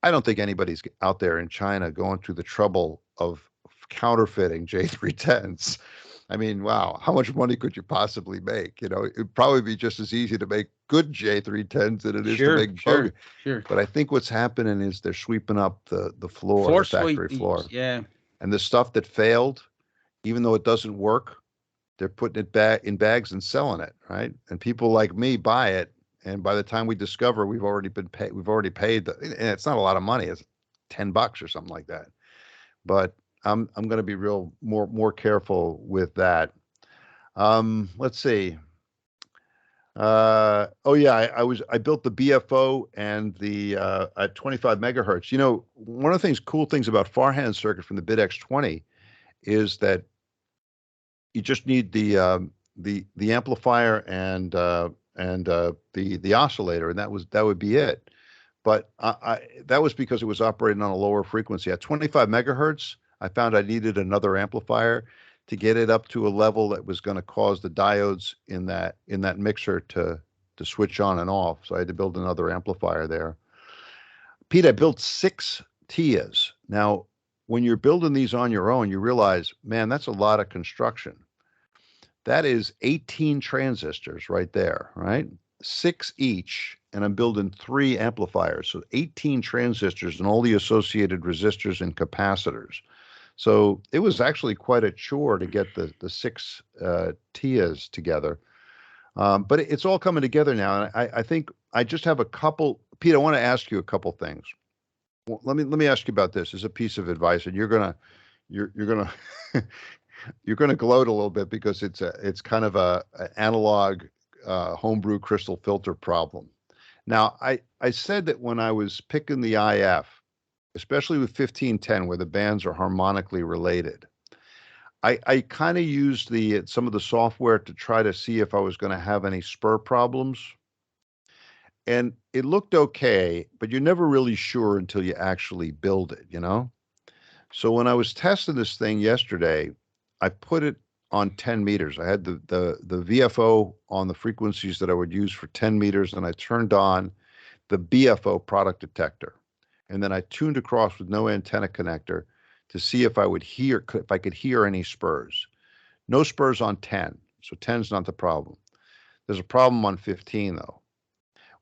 [SPEAKER 1] I don't think anybody's out there in China going through the trouble of counterfeiting J310s. I mean, wow, how much money could you possibly make? You know, it'd probably be just as easy to make good J310s than it is to make bogus.
[SPEAKER 2] Sure.
[SPEAKER 1] But I think what's happening is they're sweeping up the floor, the factory floor.
[SPEAKER 2] Yeah.
[SPEAKER 1] And the stuff that failed, even though it doesn't work, they're putting it back in bags and selling it, right? And people like me buy it, and by the time we discover, we've already paid. And it's not a lot of money; it's $10 or something like that. But I'm going to be more careful with that. Let's see. Oh yeah, I built the BFO and the at 25 megahertz. You know, one of the cool things about Farhan circuit from the BITX20 is that you just need the amplifier and the oscillator, and that would be it. But that was because it was operating on a lower frequency. At 25 megahertz, I found I needed another amplifier to get it up to a level that was going to cause the diodes in that mixer to switch on and off. So I had to build another amplifier there. Pete, I built 6 TIAs. Now, when you're building these on your own, you realize, man, that's a lot of construction. That is 18 transistors right there, right? 6 each, and I'm building 3 amplifiers. So 18 transistors and all the associated resistors and capacitors. So it was actually quite a chore to get the 6 TIAs together. But it's all coming together now. And I think I just have a couple. Pete, I want to ask you a couple things. Well, let me ask you about this as a piece of advice, and you're gonna you're gonna gloat a little bit because it's kind of a analog homebrew crystal filter problem. Now, I said that when I was picking the IF, especially with 1510, where the bands are harmonically related, I kind of used some of the software to try to see if I was going to have any spur problems. And it looked okay, but you're never really sure until you actually build it, you know? So when I was testing this thing yesterday, I put it on 10 meters. I had the VFO on the frequencies that I would use for 10 meters, and I turned on the BFO product detector. And then I tuned across with no antenna connector to see if I could hear any spurs. No spurs on 10, so 10's not the problem. There's a problem on 15 though.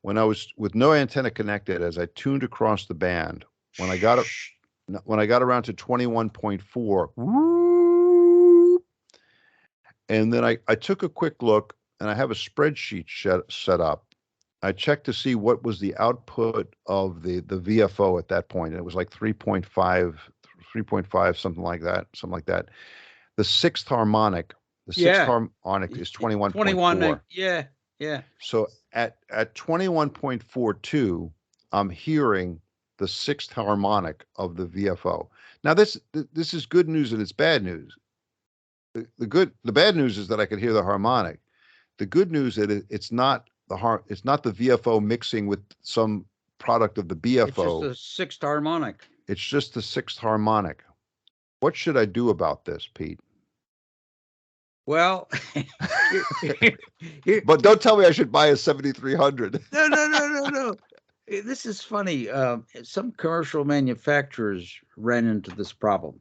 [SPEAKER 1] When I was with no antenna connected, as I tuned across the band, when I got around to 21.4, whoop, and then I took a quick look, and I have a spreadsheet set up. I checked to see what was the output of the VFO at that point, and it was like 3.5, something like that. The sixth harmonic is 21.4.
[SPEAKER 2] 21, yeah.
[SPEAKER 1] So at 21.42, I'm hearing the sixth harmonic of the VFO. Now this is good news and it's bad news. The bad news is that I could hear the harmonic. The good news is that it's not the VFO mixing with some product of the BFO.
[SPEAKER 2] It's just the sixth harmonic.
[SPEAKER 1] It's just the sixth harmonic. What should I do about this, Pete?
[SPEAKER 2] Well,
[SPEAKER 1] but don't tell me I should buy a 7300.
[SPEAKER 2] No. This is funny. Some commercial manufacturers ran into this problem.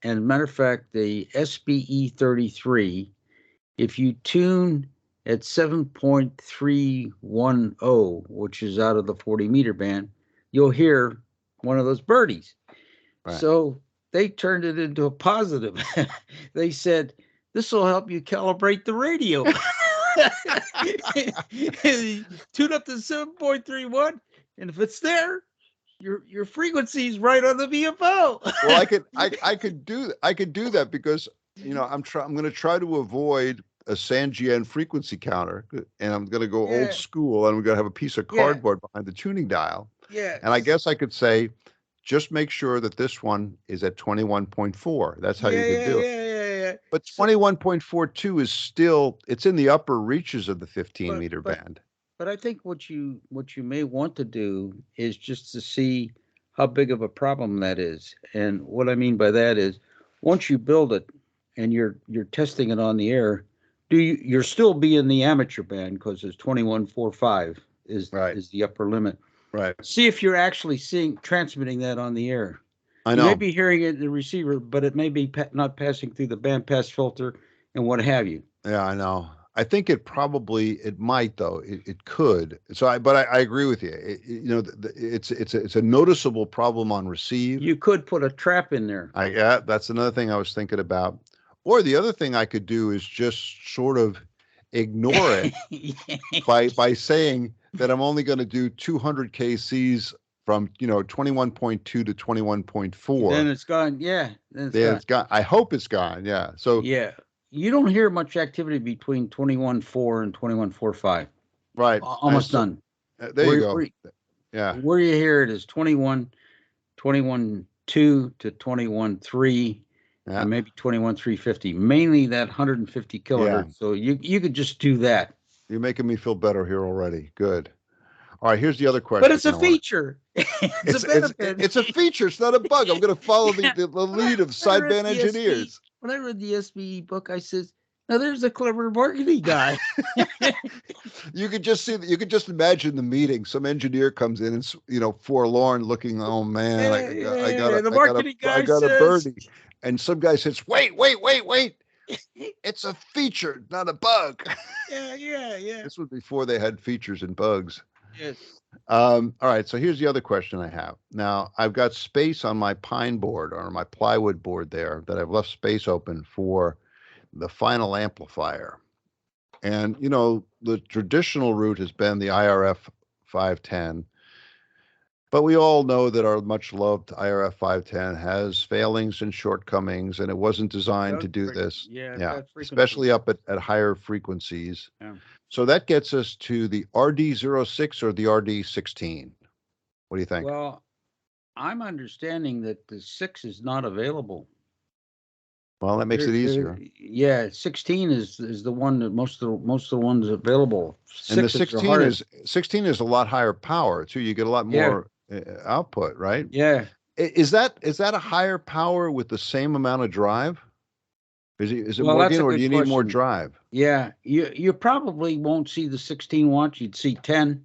[SPEAKER 2] And as a matter of fact, the SBE33, if you tune at 7.310, which is out of the 40 meter band, you'll hear one of those birdies. Right. So they turned it into a positive. They said, this will help you calibrate the radio. Tune up to 7.31, and if it's there, your frequency's right on the VFO.
[SPEAKER 1] Well, I could do that because I'm going to try to avoid a Sanjian frequency counter, and I'm going to go old school, and I'm going to have a piece of cardboard behind the tuning dial.
[SPEAKER 2] Yeah.
[SPEAKER 1] And I guess I could say, just make sure that this one is at 21.4. That's how you could do it.
[SPEAKER 2] Yeah.
[SPEAKER 1] But 21.42 is still, it's in the upper reaches of the 15 meter band.
[SPEAKER 2] But I think what you may want to do is just to see how big of a problem that is. And what I mean by that is, once you build it and you're testing it on the air, you'll still be in the amateur band because it's 21.45 is the upper limit.
[SPEAKER 1] Right.
[SPEAKER 2] See if you're actually transmitting that on the air.
[SPEAKER 1] I
[SPEAKER 2] You
[SPEAKER 1] know.
[SPEAKER 2] may be hearing it in the receiver, but it may be not passing through the bandpass filter and what have you.
[SPEAKER 1] Yeah, I know. I think it might though. It could. So but I agree with you. It's a noticeable problem on receive.
[SPEAKER 2] You could put a trap in there.
[SPEAKER 1] Yeah, that's another thing I was thinking about. Or the other thing I could do is just sort of ignore it by saying that I'm only going to do 200 kCs from 21.2 to 21.4.
[SPEAKER 2] Then it's gone. Yeah.
[SPEAKER 1] Then it's gone. I hope it's gone. Yeah. So
[SPEAKER 2] yeah. You don't hear much activity between 21.4 and 21.45.
[SPEAKER 1] Right.
[SPEAKER 2] Almost none.
[SPEAKER 1] There you go. Yeah.
[SPEAKER 2] Where you hear it is 21.2 to 21.3, and maybe 21.350. Mainly that 150 kilohertz. Yeah. So you could just do that.
[SPEAKER 1] You're making me feel better here already. Good. All right, here's the other question.
[SPEAKER 2] But it's a feature. It's a benefit.
[SPEAKER 1] It's a feature. It's not a bug. I'm going to follow the lead of sideband engineers.
[SPEAKER 2] When I read the SBE book, I said, now there's a clever marketing guy.
[SPEAKER 1] You could just see that. You could just imagine the meeting. Some engineer comes in and, forlorn looking, oh man, I got a birdie. And some guy says, wait. It's a feature, not a bug.
[SPEAKER 2] Yeah.
[SPEAKER 1] This was before they had features and bugs.
[SPEAKER 2] Yes.
[SPEAKER 1] All right. So here's the other question I have. Now I've got space on my pine board or my plywood board there that I've left space open for the final amplifier. And, the traditional route has been the IRF 510. But we all know that our much loved IRF 510 has failings and shortcomings, and it wasn't designed to do this.
[SPEAKER 2] Yeah.
[SPEAKER 1] Especially up at higher frequencies.
[SPEAKER 2] Yeah.
[SPEAKER 1] So that gets us to the RD06 or the RD16. What do you think?
[SPEAKER 2] Well, I'm understanding that the 6 is not available.
[SPEAKER 1] Well, that makes it easier.
[SPEAKER 2] Yeah, 16 is the one that most of the ones available.
[SPEAKER 1] And the 16 is a lot higher power too. You get a lot more output, right?
[SPEAKER 2] Yeah.
[SPEAKER 1] Is that a higher power with the same amount of drive? Is it more gain, or do you need more drive?
[SPEAKER 2] Yeah, you probably won't see the 16 watts. You'd see 10.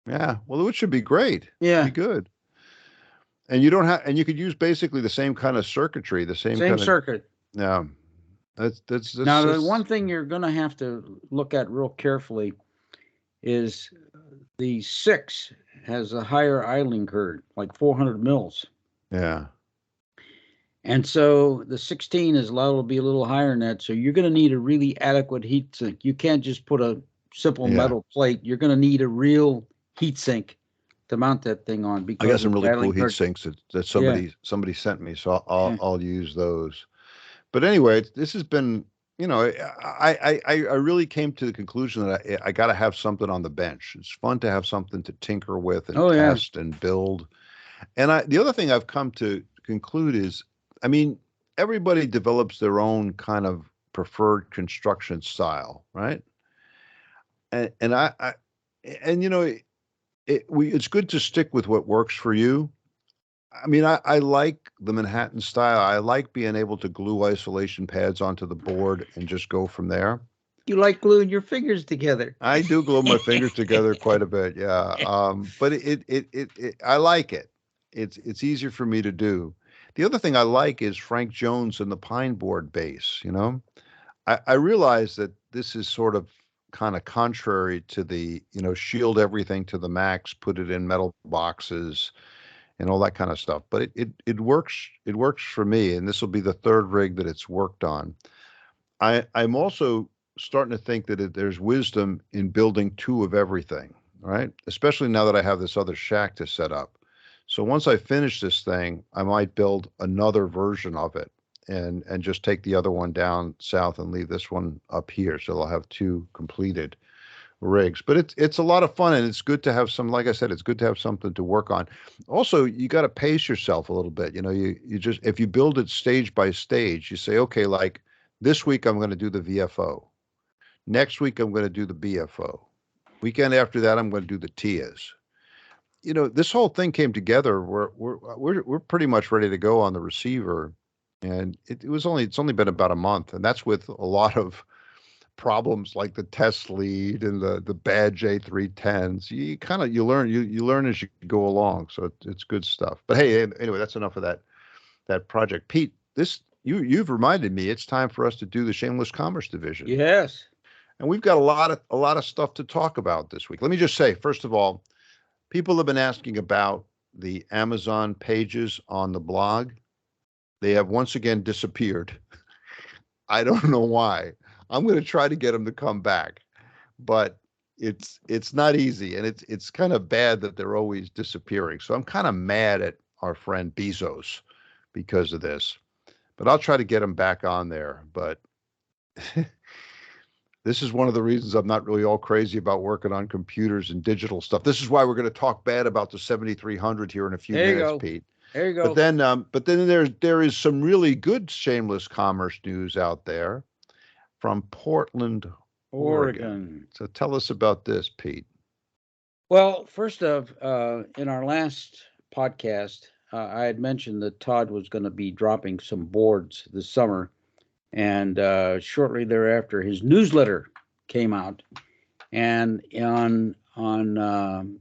[SPEAKER 1] Yeah, well, it should be great.
[SPEAKER 2] Yeah,
[SPEAKER 1] be good. And you could use basically the same kind of circuitry, the same kind
[SPEAKER 2] circuit.
[SPEAKER 1] Yeah, that's
[SPEAKER 2] now the one thing you're going to have to look at real carefully is the 6 has a higher idling current, like 400 mils.
[SPEAKER 1] Yeah.
[SPEAKER 2] And so the 16 is liable to be a little higher than that. So you're going to need a really adequate heat sink. You can't just put a simple metal plate. You're going to need a real heat sink to mount that thing on. Because
[SPEAKER 1] I got some really cool heat sinks that somebody sent me, so I'll use those. But anyway, this has been, I really came to the conclusion that I got to have something on the bench. It's fun to have something to tinker with and test and build. And the other thing I've come to conclude is, everybody develops their own kind of preferred construction style, right? It's good to stick with what works for you. I like the Manhattan style. I like being able to glue isolation pads onto the board and just go from there.
[SPEAKER 2] You like gluing your fingers together.
[SPEAKER 1] I do glue my fingers together quite a bit, yeah. But I like it. It's easier for me to do. The other thing I like is Frank Jones and the pine board base. I realize that this is sort of kind of contrary to the shield everything to the max, put it in metal boxes, and all that kind of stuff. But it works. It works for me, and this will be the third rig that it's worked on. I'm also starting to think that there's wisdom in building 2 of everything, right? Especially now that I have this other shack to set up. So once I finish this thing, I might build another version of it and just take the other one down south and leave this one up here. So I'll have 2 completed rigs. But it's a lot of fun, and it's good to have like I said, it's good to have something to work on. Also, you got to pace yourself a little bit. You just, if you build it stage by stage, you say, okay, like this week I'm going to do the VFO. Next week I'm going to do the BFO. Weekend after that, I'm going to do the TIAs. You know, this whole thing came together. We're pretty much ready to go on the receiver, and it's only been about a month, and that's with a lot of problems like the test lead and the bad J310s. You learn as you go along. So it's good stuff. But hey, anyway, that's enough of that project. Pete, you've reminded me it's time for us to do the Shameless Commerce Division.
[SPEAKER 2] Yes.
[SPEAKER 1] And we've got a lot of stuff to talk about this week. Let me just say, first of all, people have been asking about the Amazon pages on the blog. They have once again disappeared. I don't know why. I'm going to try to get them to come back, but it's not easy, and it's kind of bad that they're always disappearing. So I'm kind of mad at our friend Bezos because of this, but I'll try to get him back on there. But this is one of the reasons I'm not really all crazy about working on computers and digital stuff. This is why we're going to talk bad about the 7300 here in a few minutes, Pete.
[SPEAKER 2] There you go.
[SPEAKER 1] But then there is some really good shameless commerce news out there from Portland, Oregon. So tell us about this, Pete.
[SPEAKER 2] Well, first off, in our last podcast, I had mentioned that Todd was going to be dropping some boards this summer, and shortly thereafter, his newsletter came out, and on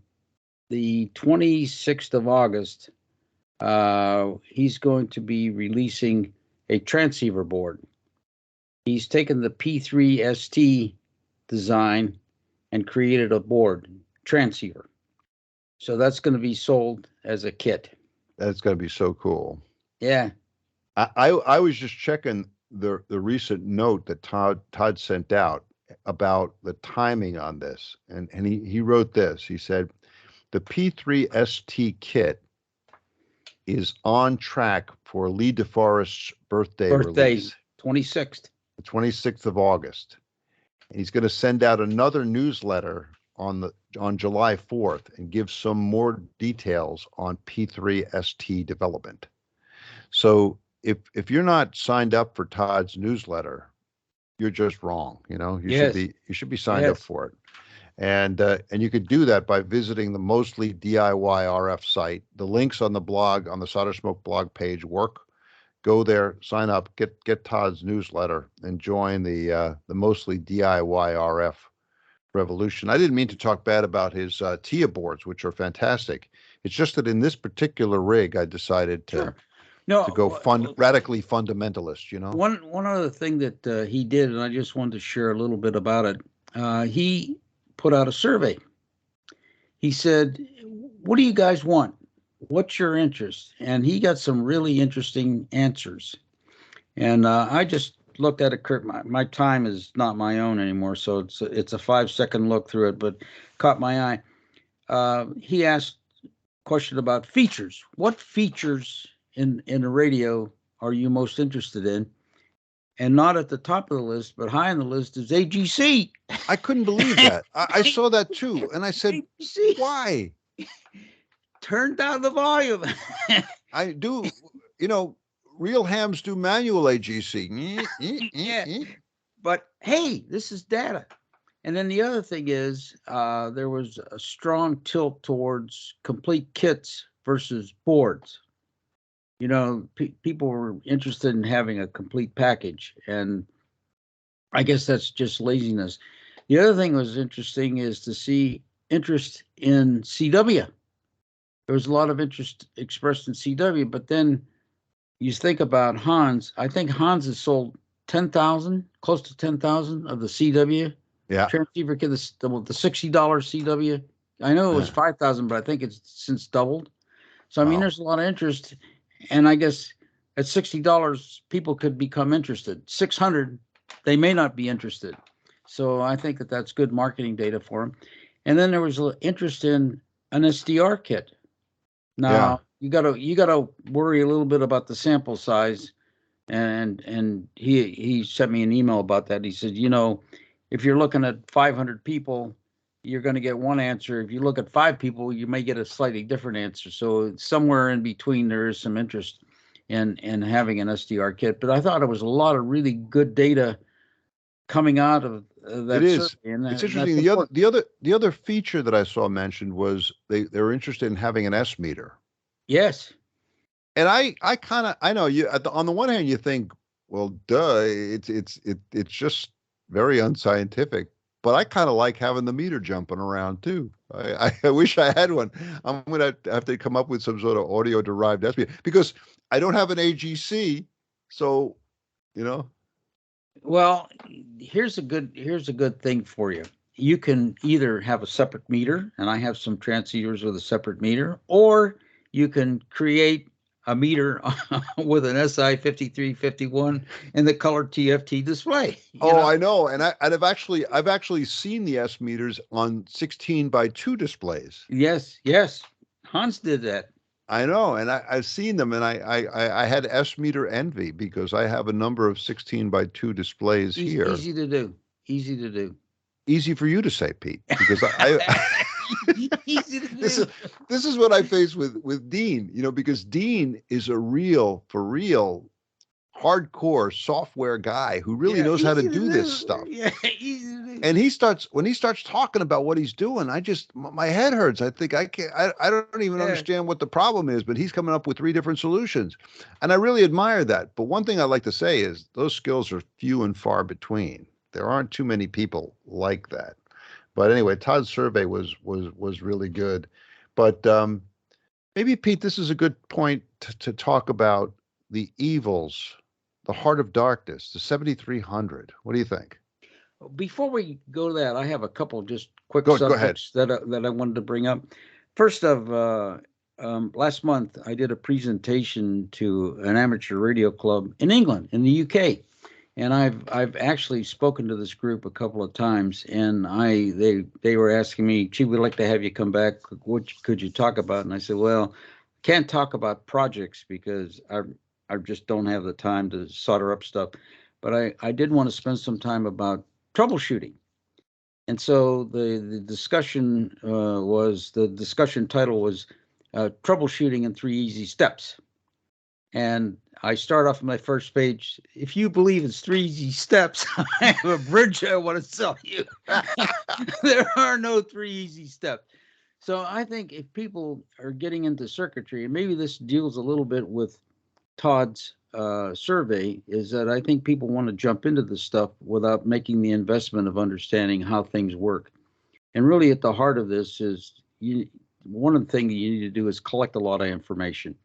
[SPEAKER 2] the 26th of August, he's going to be releasing a transceiver board. He's taken the P3ST design and created a board, transceiver. So that's going to be sold as a kit.
[SPEAKER 1] That's going to be so cool.
[SPEAKER 2] Yeah.
[SPEAKER 1] I was just checking the recent note that Todd sent out about the timing on this. And he wrote this. He said, the P3ST kit is on track for Lee DeForest's birthday release.
[SPEAKER 2] 26th.
[SPEAKER 1] The 26th of August. And he's going to send out another newsletter on July 4th and give some more details on P3ST development. So if you're not signed up for Todd's newsletter, you're just wrong. You know, you should be signed up for it. And you could do that by visiting the Mostly DIY RF site. The links on the blog, on the SolderSmoke blog page work. Go there, sign up, get Todd's newsletter, and join the Mostly DIY RF revolution. I didn't mean to talk bad about his TIA boards, which are fantastic. It's just that in this particular rig, I decided to go radically fundamentalist. You know,
[SPEAKER 2] one other thing that he did, and I just wanted to share a little bit about it. He put out a survey. He said, "What do you guys want? What's your interest?" And he got some really interesting answers. And I just looked at it. My time is not my own anymore, so it's a 5-second look through it, but caught my eye. He asked a question about features. What features in a radio are you most interested in? And not at the top of the list, but high on the list is AGC.
[SPEAKER 1] I couldn't believe that. I saw that too, and I said, why?
[SPEAKER 2] Turn down the volume.
[SPEAKER 1] I do, real hams do manual AGC.
[SPEAKER 2] Yeah. But hey, this is data. And then the other thing is there was a strong tilt towards complete kits versus boards. People were interested in having a complete package, and I guess that's just laziness. The other thing that was interesting is to see interest in CW. There was a lot of interest expressed in CW, but then you think about Hans. I think Hans has sold 10,000, close to 10,000 of the CW transceiver kit, the $60 CW. I know it was 5,000, but I think it's since doubled. So, I mean, there's a lot of interest. And I guess at $60, people could become interested. $600, they may not be interested. So I think that that's good marketing data for them. And then there was interest in an SDR kit. Now you gotta worry a little bit about the sample size, and he sent me an email about that. He said, if you're looking at 500 people, you're going to get one answer. If you look at 5 people, you may get a slightly different answer. So somewhere in between, there is some interest in having an SDR kit. But I thought it was a lot of really good data coming out of that
[SPEAKER 1] It is.
[SPEAKER 2] survey, and
[SPEAKER 1] It's
[SPEAKER 2] that's
[SPEAKER 1] interesting.
[SPEAKER 2] important.
[SPEAKER 1] The other feature that I saw mentioned was they were interested in having an S meter.
[SPEAKER 2] Yes.
[SPEAKER 1] And I kind of, I know you on the one hand you think, well, duh, it's just very unscientific. But I kind of like having the meter jumping around too. I wish I had one. I'm gonna have to come up with some sort of audio derived S meter because I don't have an AGC, so you know.
[SPEAKER 2] Well, here's a good thing for you. You can either have a separate meter, and I have some transceivers with a separate meter, or you can create a meter with an SI-5351 and the color TFT display.
[SPEAKER 1] I know, and I've actually seen the S meters on 16:2 displays.
[SPEAKER 2] Yes, yes. Hans did that.
[SPEAKER 1] I know, and I've seen them, and I had S meter envy because I have a number of 16:2 displays here.
[SPEAKER 2] Easy to do. Easy to do.
[SPEAKER 1] Easy for you to say, Pete, because
[SPEAKER 2] Easy to do.
[SPEAKER 1] This is what I face with Dean, because Dean is a for real hardcore software guy who really knows how to do this stuff.
[SPEAKER 2] Yeah, easy to do.
[SPEAKER 1] And when he starts talking about what he's doing, my head hurts. I think I don't even understand what the problem is, but he's coming up with 3 different solutions. And I really admire that. But one thing I like to say is those skills are few and far between. There aren't too many people like that. But anyway, Todd's survey was really good. But maybe, Pete, this is a good point to talk about the evils, the heart of darkness, the 7300. What do you think?
[SPEAKER 2] Before we go to that, I have a couple just quick subjects that I wanted to bring up. First last month, I did a presentation to an amateur radio club in England, in the UK. And I've actually spoken to this group a couple of times, and they were asking me, "Gee, we'd like to have you come back. What could you talk about?" And I said, "Well, can't talk about projects because I just don't have the time to solder up stuff. But I did want to spend some time about troubleshooting." And so the discussion title was troubleshooting in 3 easy steps. And I start off on my first page. If you believe it's 3 easy steps, I have a bridge I want to sell you. There are no 3 easy steps. So I think if people are getting into circuitry, and maybe this deals a little bit with Todd's survey, is that I think people want to jump into this stuff without making the investment of understanding how things work. And really at the heart of this is one of the things you need to do is collect a lot of information.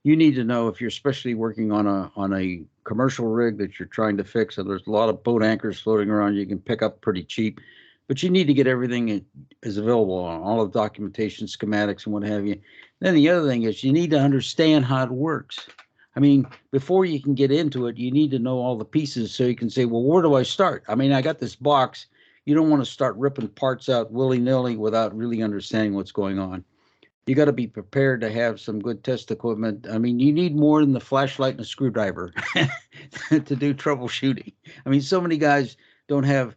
[SPEAKER 2] You need to know if you're especially working on a commercial rig that you're trying to fix, and there's a lot of boat anchors floating around you can pick up pretty cheap, but you need to get everything that is available on all the documentation, schematics, and what have you. Then the other thing is you need to understand how it works. I mean, before you can get into it, you need to know all the pieces so you can say, well, where do I start? I mean, I got this box. You don't want to start ripping parts out willy-nilly without really understanding what's going on. You got to be prepared to have some good test equipment. I mean, you need more than the flashlight and a screwdriver to do troubleshooting. I mean, so many guys don't have,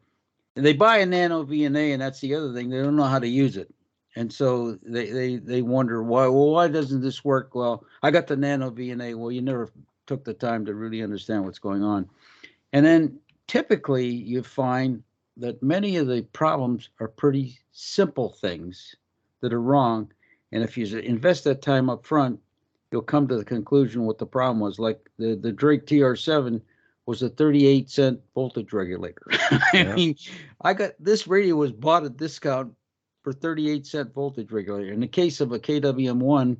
[SPEAKER 2] they buy a nano VNA, and that's the other thing. They don't know how to use it. And so they wonder why doesn't this work? Well, I got the nano VNA. Well, you never took the time to really understand what's going on. And then typically you find that many of the problems are pretty simple things that are wrong. And if you invest that time up front, you'll come to the conclusion what the problem was. Like the Drake TR7 was a 38-cent voltage regulator. I mean, this radio was bought at discount for 38-cent voltage regulator. In the case of a KWM-1,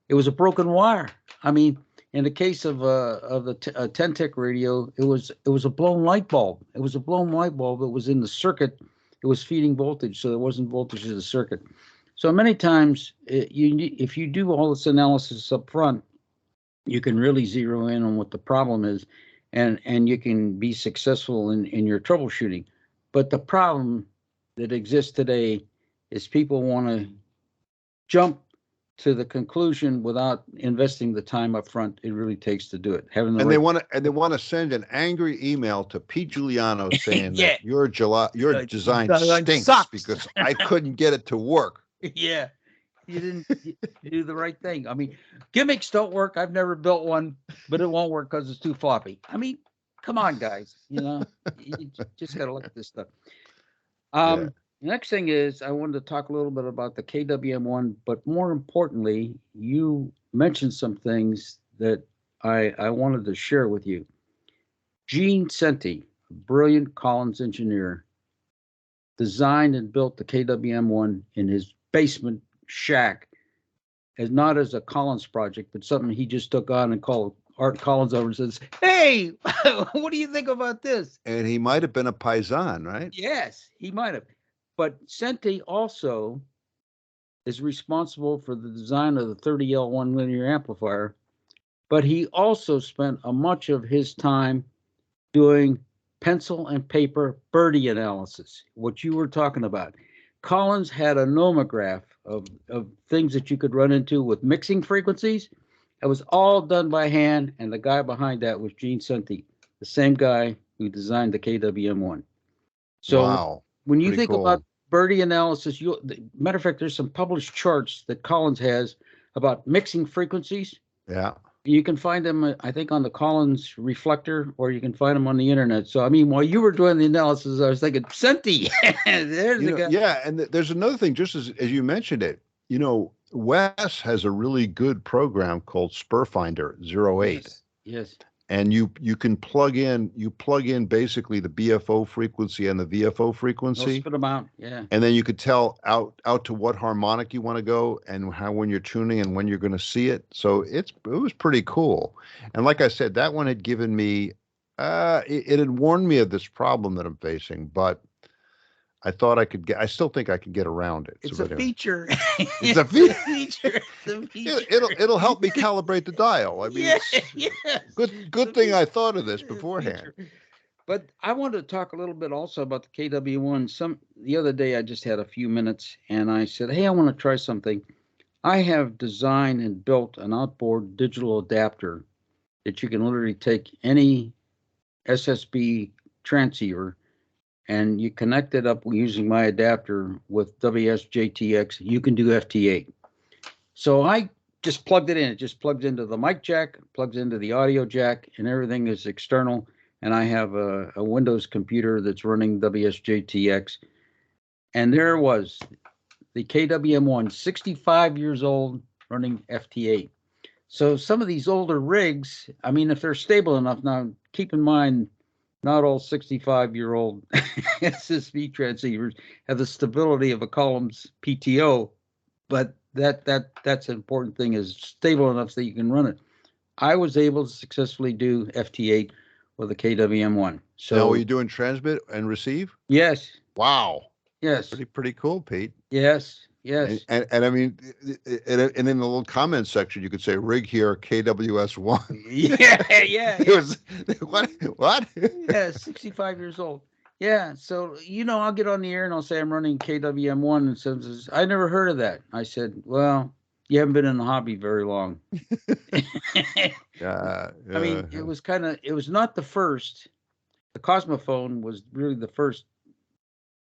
[SPEAKER 2] it was a broken wire. I mean, in the case of the 10-tick radio, it was a blown light bulb. It was a blown light bulb that was in the circuit. It was feeding voltage, so there wasn't voltage to the circuit. So many times, if you do all this analysis up front, you can really zero in on what the problem is, and you can be successful in your troubleshooting. But the problem that exists today is people want to jump to the conclusion without investing the time up front it really takes to do it. They want
[SPEAKER 1] to send an angry email to Pete Giuliano saying that your design stinks because I couldn't get it to work.
[SPEAKER 2] Yeah, you didn't do the right thing. I mean, gimmicks don't work. I've never built one, but it won't work because it's too floppy. I mean, Come on, guys. You just got to look at this stuff.
[SPEAKER 1] Yeah.
[SPEAKER 2] Next thing is I wanted to talk a little bit about the KWM-1, but more importantly, you mentioned some things that I wanted to share with you. Gene Senti, a brilliant Collins engineer, designed and built the KWM-1 in his basement shack, not as a Collins project, but something he just took on and called Art Collins over and says, "Hey, what do you think about this?"
[SPEAKER 1] And he might have been a paisan, right?
[SPEAKER 2] Yes, he might have. But Senti also is responsible for the design of the 30L1 linear amplifier, but he also spent much of his time doing pencil and paper Birdie analysis, what you were talking about. Collins had a nomograph of things that you could run into with mixing frequencies. It was all done by hand, and the guy behind that was Gene Senti, the same guy who designed the KWM-1. So
[SPEAKER 1] wow.
[SPEAKER 2] When you
[SPEAKER 1] Pretty
[SPEAKER 2] think
[SPEAKER 1] cool.
[SPEAKER 2] about Birdie analysis, matter of fact, there's some published charts that Collins has about mixing frequencies.
[SPEAKER 1] Yeah.
[SPEAKER 2] You can find them, I think, on the Collins reflector, or you can find them on the internet. So, I mean, while you were doing the analysis, I was thinking, Senti, there's the guy.
[SPEAKER 1] Yeah, and there's another thing, just as you mentioned it, Wes has a really good program called SpurFinder 08.
[SPEAKER 2] Yes.
[SPEAKER 1] And you can plug in basically the BFO frequency and the VFO frequency.
[SPEAKER 2] Spit them out, yeah.
[SPEAKER 1] And then you could tell out to what harmonic you want to go and when you're tuning and when you're going to see it. So it was pretty cool. And like I said, that one had given me it had warned me of this problem that I'm facing, but I thought I still think I could get around it.
[SPEAKER 2] It's a feature.
[SPEAKER 1] It's a feature. It'll help me calibrate the dial. I mean, good thing I thought of this beforehand.
[SPEAKER 2] But I wanted to talk a little bit also about the KW-1. The other day I just had a few minutes and I said, hey, I want to try something. I have designed and built an outboard digital adapter that you can literally take any SSB transceiver and you connect it up using my adapter with WS-JTX. You can do FT8. So I just plugged it in. It just plugs into the mic jack, plugs into the audio jack, and everything is external. And I have a Windows computer that's running WS-JTX. And there was the KWM-1, 65 years old, running FT8. So some of these older rigs, I mean, if they're stable enough, now keep in mind, not all 65-year-old SSB transceivers have the stability of a Collins PTO, but that's an important thing, is stable enough so that you can run it. I was able to successfully do FT8 with a KWM-1. So
[SPEAKER 1] now, are you doing transmit and receive?
[SPEAKER 2] Yes.
[SPEAKER 1] Wow.
[SPEAKER 2] Yes.
[SPEAKER 1] Pretty cool, Pete.
[SPEAKER 2] Yes. Yes.
[SPEAKER 1] And I mean, and in the little comment section, you could say rig here KWS-1.
[SPEAKER 2] Yeah.
[SPEAKER 1] It was what?
[SPEAKER 2] Yeah, 65 years old. Yeah. So, I'll get on the air and I'll say I'm running KWM-1 and says, I never heard of that. I said, well, you haven't been in the hobby very long.
[SPEAKER 1] I
[SPEAKER 2] mean, it was not the first. The Cosmophone was really the first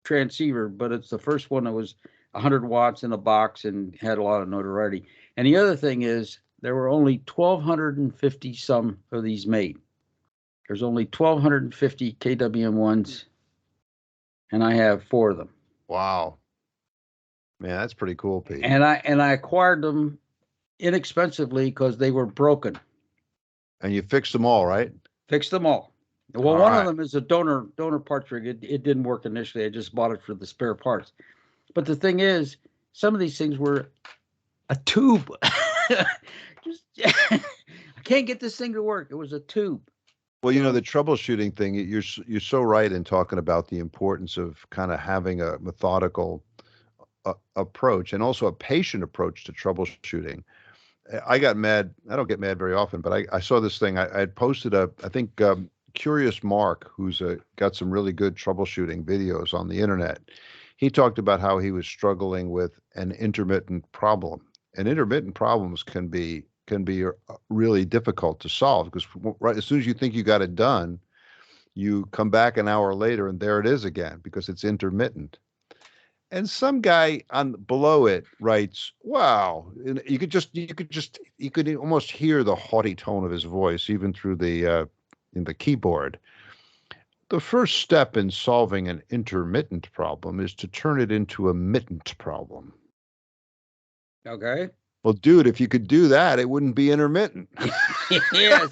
[SPEAKER 2] transceiver, but it's the first one that was 100 watts in a box and had a lot of notoriety. And the other thing is, there were only 1,250 some of these made. There's only 1,250 KWM-1s, and I have 4 of them.
[SPEAKER 1] Wow. Man, that's pretty cool, Pete.
[SPEAKER 2] And I acquired them inexpensively because they were broken.
[SPEAKER 1] And you fixed them all, right?
[SPEAKER 2] Fixed them all. Well, one of them is a donor parts rig. It didn't work initially. I just bought it for the spare parts. But the thing is, some of these things were a tube. I can't get this thing to work. It was a tube.
[SPEAKER 1] Well, the troubleshooting thing, you're so right in talking about the importance of kind of having a methodical approach and also a patient approach to troubleshooting. I got mad. I don't get mad very often, but I saw this thing. I had posted I think Curious Mark, who's got some really good troubleshooting videos on the internet. He talked about how he was struggling with an intermittent problem. And intermittent problems can be really difficult to solve because right as soon as you think you got it done, you come back an hour later and there it is again because it's intermittent. And some guy below it writes, "Wow!" And you could almost hear the haughty tone of his voice even through the in the keyboard. The first step in solving an intermittent problem is to turn it into a mittent problem.
[SPEAKER 2] Okay.
[SPEAKER 1] Well, dude, if you could do that, it wouldn't be intermittent.
[SPEAKER 2] Yes.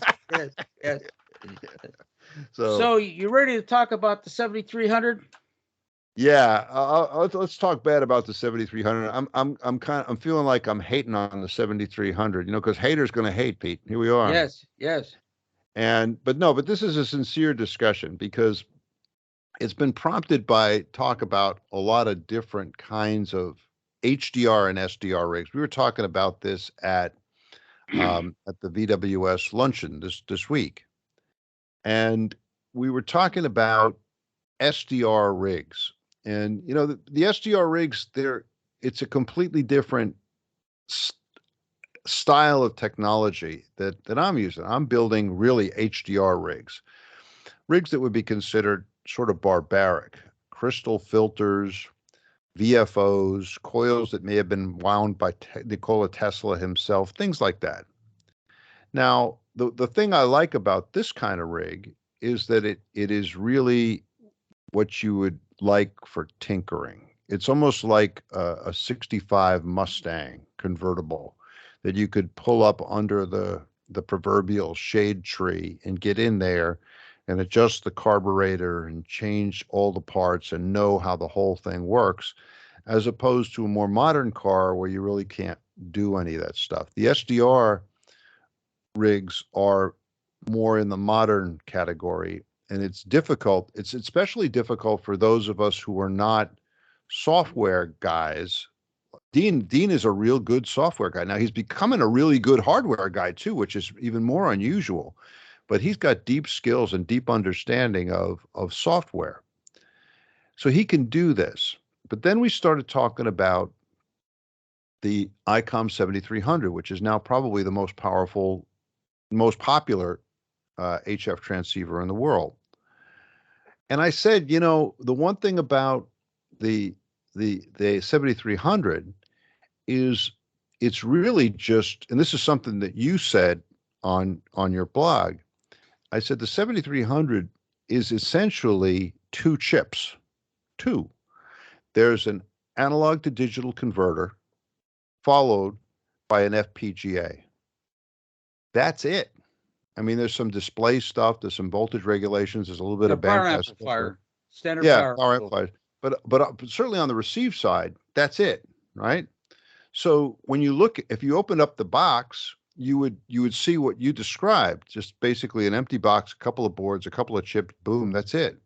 [SPEAKER 2] So you ready to talk about the 7300?
[SPEAKER 1] Yeah, let's talk bad about the 7300. I'm feeling like I'm hating on the 7300, because haters going to hate, Pete. Here we are.
[SPEAKER 2] Yes.
[SPEAKER 1] But this is a sincere discussion because it's been prompted by talk about a lot of different kinds of HDR and SDR rigs. We were talking about this at the VWS luncheon this week, and we were talking about SDR rigs. And the SDR rigs, it's a completely different style of technology that I'm using. I'm building really HDR rigs that would be considered sort of barbaric, crystal filters, VFOs, coils that may have been wound by Nikola Tesla himself, things like that. Now, the thing I like about this kind of rig is that it is really what you would like for tinkering. It's almost like a 65 Mustang convertible that you could pull up under the proverbial shade tree and get in there and adjust the carburetor and change all the parts and know how the whole thing works, as opposed to a more modern car where you really can't do any of that stuff. The SDR rigs are more in the modern category, and it's difficult. It's especially difficult for those of us who are not software guys. Dean is a real good software guy. Now he's becoming a really good hardware guy too, which is even more unusual. But he's got deep skills and deep understanding of software. So he can do this. But then we started talking about the Icom 7300, which is now probably the most powerful, most popular HF transceiver in the world. And I said, the one thing about the 7300 is it's really just, and this is something that you said on your blog. I said the 7300 is essentially two chips. There's an analog to digital converter followed by an FPGA. That's it. I mean, there's some display stuff, there's some voltage regulations, there's a little bit of
[SPEAKER 2] power
[SPEAKER 1] bandpass
[SPEAKER 2] amplifier, standard
[SPEAKER 1] power
[SPEAKER 2] power
[SPEAKER 1] amplifier. But certainly on the receive side, that's it, right? So when you look, if you open up the box, you would see what you described, just basically an empty box, a couple of boards, a couple of chips, boom, that's it.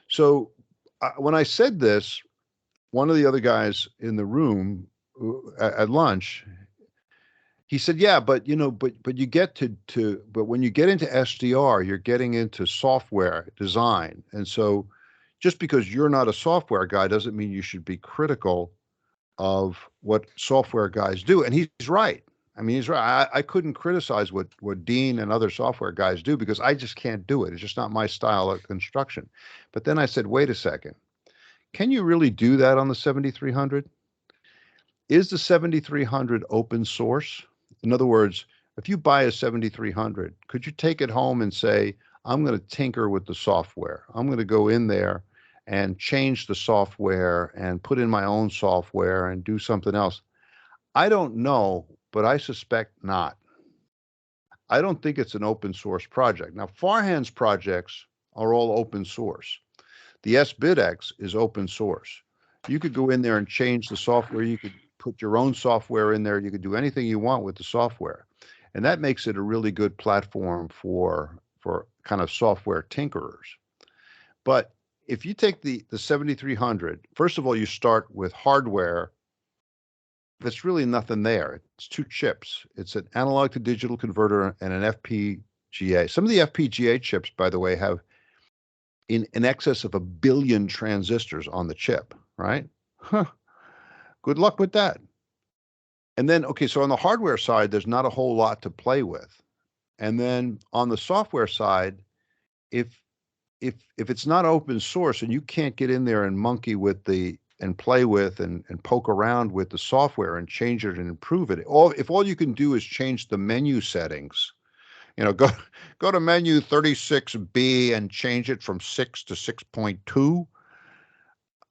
[SPEAKER 1] So when I said this, one of the other guys in the room at lunch, he said, yeah, but you get but when you get into SDR, you're getting into software design. And so just because you're not a software guy doesn't mean you should be critical of what software guys do. And he's right. I mean, he's right. I couldn't criticize what Dean and other software guys do because I just can't do it. It's just not my style of construction. But then I said, wait a second. Can you really do that on the 7300? Is the 7300 open source? In other words, if you buy a 7300, could you take it home and say, I'm going to tinker with the software. I'm going to go in there and change the software and put in my own software and do something else? I don't know, but I suspect not. I don't think it's an open source project. Now, Farhan's projects are all open source. The sBITX is open source. You could go in there and change the software. You could put your own software in there. You could do anything you want with the software. And that makes it a really good platform for kind of software tinkerers. But if you take the 7300, first of all, you start with hardware that's really nothing there. It's two chips. It's an analog to digital converter and an FPGA. Some of the FPGA chips, by the way, have in excess of 1 billion transistors on the chip, right? Good luck with that. And then, okay, so on the hardware side, there's not a whole lot to play with. And then on the software side, if it's not open source and you can't get in there and monkey with and play with and poke around with the software and change it and improve it, if all you can do is change the menu settings go to menu 36B and change it from 6 to 6.2.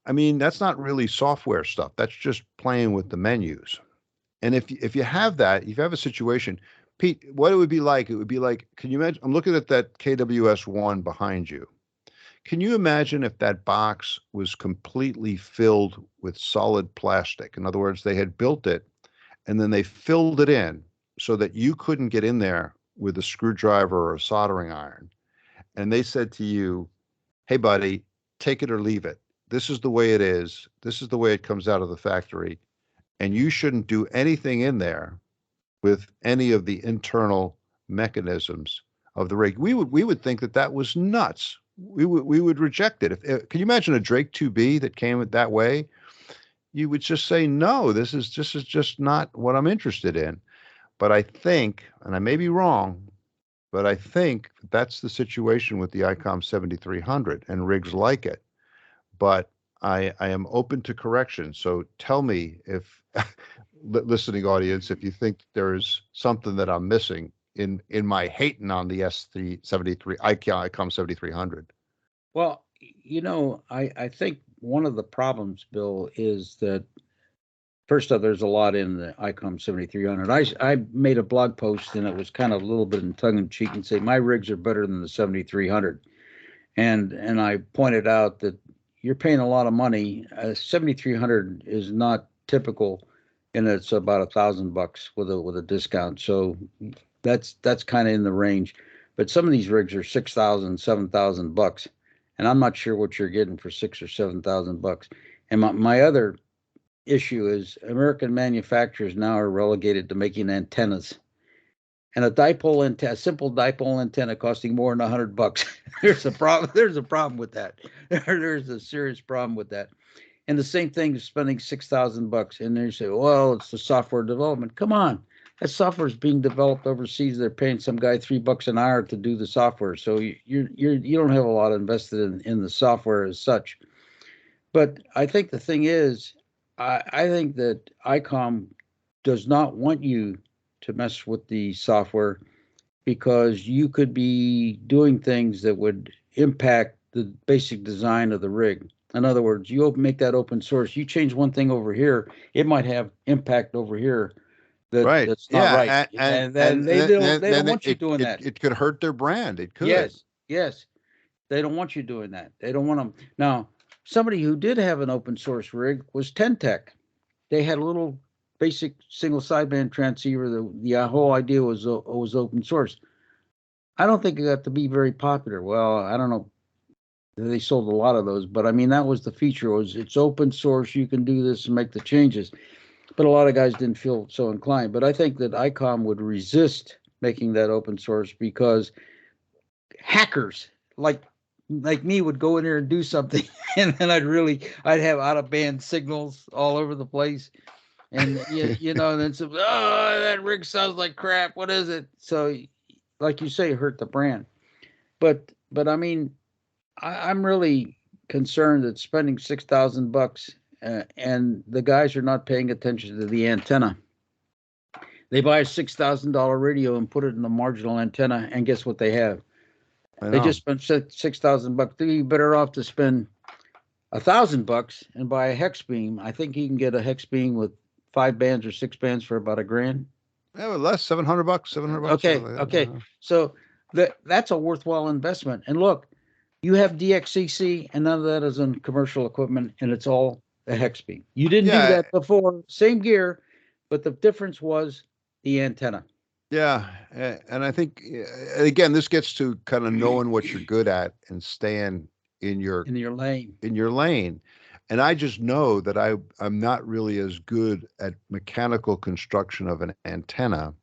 [SPEAKER 1] I mean, that's not really software stuff. That's just playing with the menus. And if you have that, if you have a situation, Pete, what it would be like, can you imagine? I'm looking at that KWS-1 behind you. Can you imagine if that box was completely filled with solid plastic? In other words, they had built it and then they filled it in so that you couldn't get in there with a screwdriver or a soldering iron. And they said to you, hey, buddy, take it or leave it. This is the way it is. This is the way it comes out of the factory. And you shouldn't do anything in there with any of the internal mechanisms of the rig. We would think that was nuts. We would reject it. Can you imagine a Drake 2B that came that way? You would just say, no, this is just not what I'm interested in. But I think, and I may be wrong, but I think that's the situation with the Icom 7300 and rigs like it. But I am open to correction. So tell me if, listening audience, if you think there's something that I'm missing in my hating on the Icom 7300.
[SPEAKER 2] Well, I think one of the problems, Bill, is that first off, there's a lot in the Icom 7300. I made a blog post and it was kind of a little bit in tongue in cheek and say my rigs are better than the 7300, and I pointed out that you're paying a lot of money. 7300 is not typical, and it's about $1,000 with a discount. So that's kind of in the range. But some of these rigs are $6,000, $7,000, and I'm not sure what you're getting for $6,000 or $7,000. And my other issue is American manufacturers now are relegated to making antennas. And a simple dipole antenna costing more than $100. There's a problem. There's a problem with that. There's a serious problem with that. And the same thing is spending $6,000. And they say, well, it's the software development. Come on, that software is being developed overseas. They're paying some guy $3 an hour to do the software. So you don't have a lot invested in the software as such. But I think the thing is, I think that Icom does not want you to mess with the software because you could be doing things that would impact the basic design of the rig. In other words, you make that open source, you change one thing over here, it might have impact over here that's not right. And they don't want you doing that.
[SPEAKER 1] It could hurt their brand. It could.
[SPEAKER 2] Yes. They don't want you doing that. They don't want them. Now, somebody who did have an open source rig was Tentec. They had a little basic single sideband transceiver. The whole idea was open source. I don't think it got to be very popular. Well, I don't know. They sold a lot of those, but I mean, that was the feature, was it's open source. You can do this and make the changes. But a lot of guys didn't feel so inclined. But I think that Icom would resist making that open source because hackers like me would go in there and do something, and then I'd have out of band signals all over the place. And then some, that rig sounds like crap. What is it? So, like you say, hurt the brand. But I mean, I'm really concerned that spending $6,000 and the guys are not paying attention to the antenna. They buy a $6,000 radio and put it in the marginal antenna, and guess what they have? They just spent $6,000. They'd be better off to spend $1,000 and buy a hex beam. I think you can get a hex beam with 5 bands or 6 bands for about $1,000.
[SPEAKER 1] Yeah, well, less, $700.
[SPEAKER 2] Okay. So that's a worthwhile investment. And look, you have DXCC, and none of that is in commercial equipment, and it's all a hex beam. You didn't do that before. Same gear, but the difference was the antenna.
[SPEAKER 1] Yeah, and I think again, this gets to kind of knowing what you're good at and staying in your lane. And I just know that I'm not really as good at mechanical construction of an antenna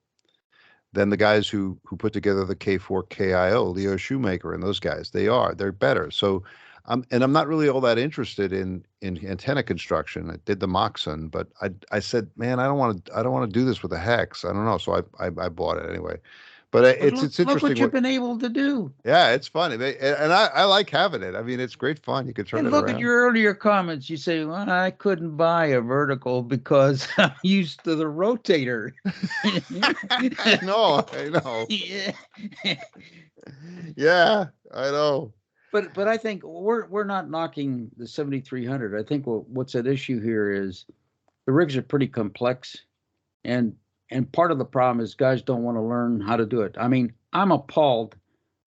[SPEAKER 1] than the guys who put together the K4KIO, Leo Shoemaker, and those guys. They're better. So I'm not really all that interested in antenna construction. I did the Moxon, but I said, man, I don't want to do this with a hex. I don't know. So I bought it anyway. But
[SPEAKER 2] But
[SPEAKER 1] it's
[SPEAKER 2] look
[SPEAKER 1] interesting.
[SPEAKER 2] what you've been able to do.
[SPEAKER 1] Yeah, it's fun. And I like having it. I mean, it's great fun. You can turn
[SPEAKER 2] And
[SPEAKER 1] it
[SPEAKER 2] look at
[SPEAKER 1] around.
[SPEAKER 2] your earlier comments. You say, well, I couldn't buy a vertical because I'm used to the rotator.
[SPEAKER 1] I know.
[SPEAKER 2] Yeah.
[SPEAKER 1] Yeah, I know.
[SPEAKER 2] But I think we're not knocking the 7300. I think what's at issue here is the rigs are pretty complex, and part of the problem is guys don't want to learn how to do it. I mean, I'm appalled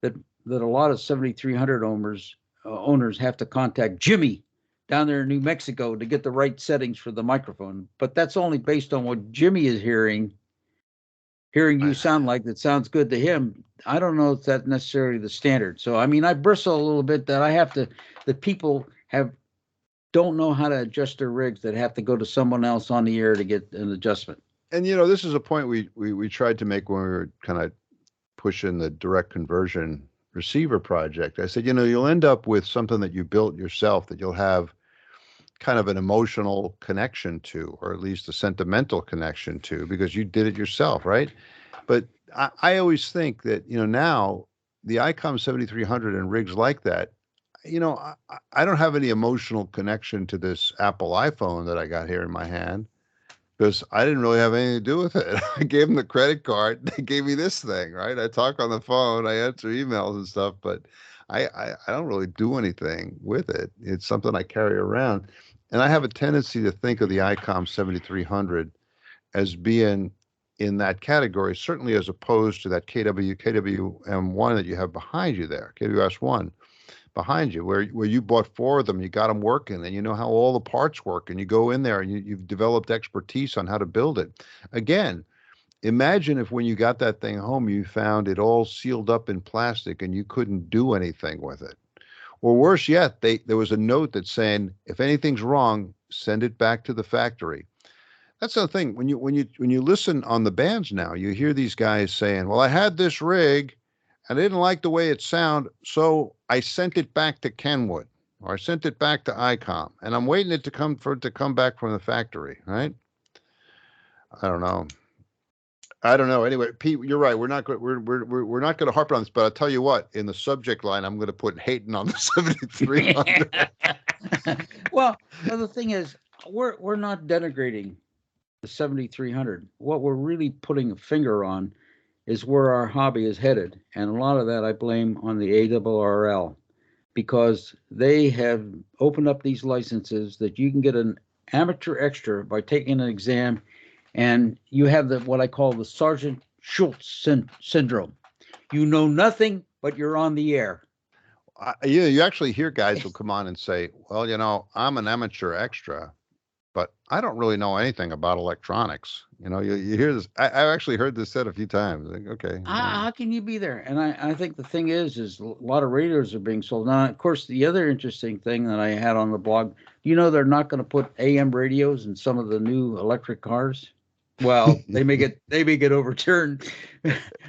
[SPEAKER 2] that a lot of 7300 owners have to contact Jimmy down there in New Mexico to get the right settings for the microphone. But that's only based on what Jimmy is hearing you sound like that sounds good to him. I don't know if that's necessarily the standard. So, I mean, I bristle a little bit that people don't know how to adjust their rigs, that have to go to someone else on the air to get an adjustment.
[SPEAKER 1] And, this is a point we tried to make when we were kind of pushing the direct conversion receiver project. I said, you'll end up with something that you built yourself that you'll have kind of an emotional connection to, or at least a sentimental connection to, because you did it yourself, right? But I always think that, now the Icom 7300 and rigs like that, I don't have any emotional connection to this Apple iPhone that I got here in my hand, because I didn't really have anything to do with it. I gave them the credit card. They gave me this thing, right? I talk on the phone, I answer emails and stuff, but I don't really do anything with it. It's something I carry around. And I have a tendency to think of the Icom 7300 as being in that category, certainly as opposed to that KWM-1 that you have behind you there, KWS-1 behind you, where you bought 4 of them, you got them working, and you know how all the parts work, and you go in there and you've developed expertise on how to build it. Again, imagine if when you got that thing home, you found it all sealed up in plastic and you couldn't do anything with it. Or worse yet, there was a note that's saying, if anything's wrong, send it back to the factory. That's the thing. When you listen on the bands now, you hear these guys saying, well, I had this rig and I didn't like the way it sounded, so I sent it back to Kenwood, or I sent it back to Icom, and I'm waiting for it to come back from the factory, right? I don't know. Anyway, Pete, you're right. We're not going to harp on this, but I'll tell you what. In the subject line, I'm going to put hating on the 7300.
[SPEAKER 2] Well, the thing is, we're not denigrating the 7300. What we're really putting a finger on is where our hobby is headed, and a lot of that I blame on the ARRL, because they have opened up these licenses that you can get an amateur extra by taking an exam. And you have what I call the Sergeant Schultz syndrome. You know nothing, but you're on the air.
[SPEAKER 1] You actually hear guys who come on and say, well, I'm an amateur extra, but I don't really know anything about electronics. You hear this. I've actually heard this said a few times. Like, okay.
[SPEAKER 2] How can you be there? And I think the thing is a lot of radios are being sold. Now, of course, the other interesting thing that I had on the blog, they're not going to put AM radios in some of the new electric cars? Well, they may get overturned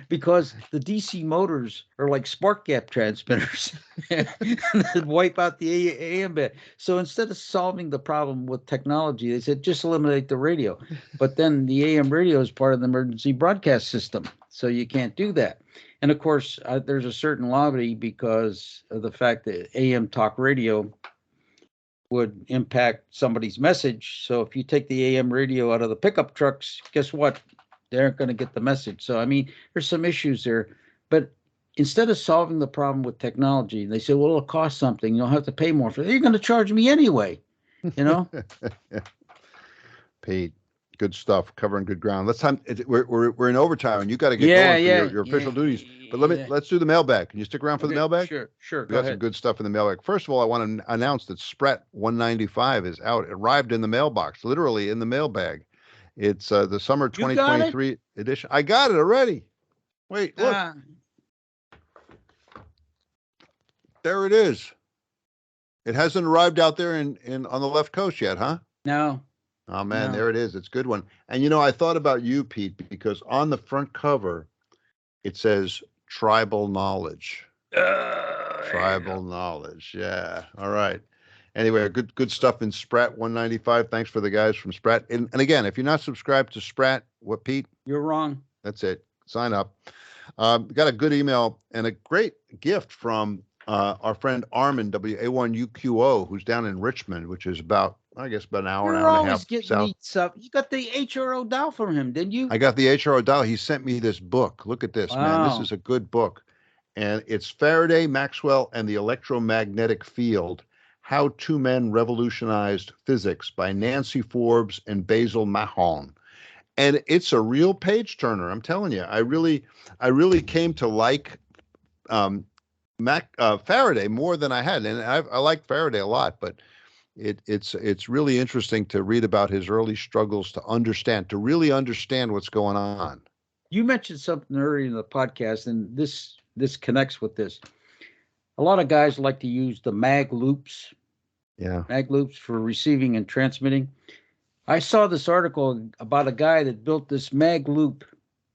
[SPEAKER 2] because the DC motors are like spark gap transmitters that wipe out the AM bit. So instead of solving the problem with technology, they said just eliminate the radio. But then the AM radio is part of the emergency broadcast system, so you can't do that. And of course, there's a certain lobby because of the fact that AM talk radio would impact somebody's message. So if you take the AM radio out of the pickup trucks, guess what? They aren't going to get the message. So, I mean, there's some issues there. But instead of solving the problem with technology, they say, well, it'll cost something. You'll have to pay more for it. You're going to charge me anyway,
[SPEAKER 1] Pete, good stuff, covering good ground. We're in overtime, and you got to get going for your official duties. But let's do the mailbag. Can you stick around for the mailbag?
[SPEAKER 2] Sure.
[SPEAKER 1] We got some good stuff in the mailbag. First of all, I want to announce that Sprat 195 is out. It arrived in the mailbox, literally in the mailbag. It's the summer 2023 edition. I got it already. Wait, look. There it is. It hasn't arrived out there in on the left coast yet, huh?
[SPEAKER 2] No.
[SPEAKER 1] Oh man, There it is. It's a good one. And I thought about you, Pete, because on the front cover it says tribal knowledge. Tribal knowledge. Yeah. All right. Anyway, good stuff in Sprat 195. Thanks for the guys from Sprat. And again, if you're not subscribed to Sprat, what, Pete?
[SPEAKER 2] You're wrong.
[SPEAKER 1] That's it. Sign up. Got a good email and a great gift from our friend Armin, WA1UQO, who's down in Richmond, which is about, I guess, about an hour,
[SPEAKER 2] You're
[SPEAKER 1] an hour and a
[SPEAKER 2] always
[SPEAKER 1] half
[SPEAKER 2] getting
[SPEAKER 1] south.
[SPEAKER 2] me stuff. You got the HRO dial from him, didn't you?
[SPEAKER 1] I got the HRO dial. He sent me this book. Look at this, man. This
[SPEAKER 2] Wow.
[SPEAKER 1] is a good book. And it's Faraday, Maxwell, and the Electromagnetic Field, How Two Men Revolutionized Physics by Nancy Forbes and Basil Mahon. And it's a real page turner. I'm telling you, I really came to like Faraday more than I had, and I like Faraday a lot. But it's really interesting to read about his early struggles to really understand what's going on.
[SPEAKER 2] You mentioned something earlier in the podcast, and this connects with this. A lot of guys like to use the mag loops.
[SPEAKER 1] Yeah.
[SPEAKER 2] Mag loops for receiving and transmitting. I saw this article about a guy that built this mag loop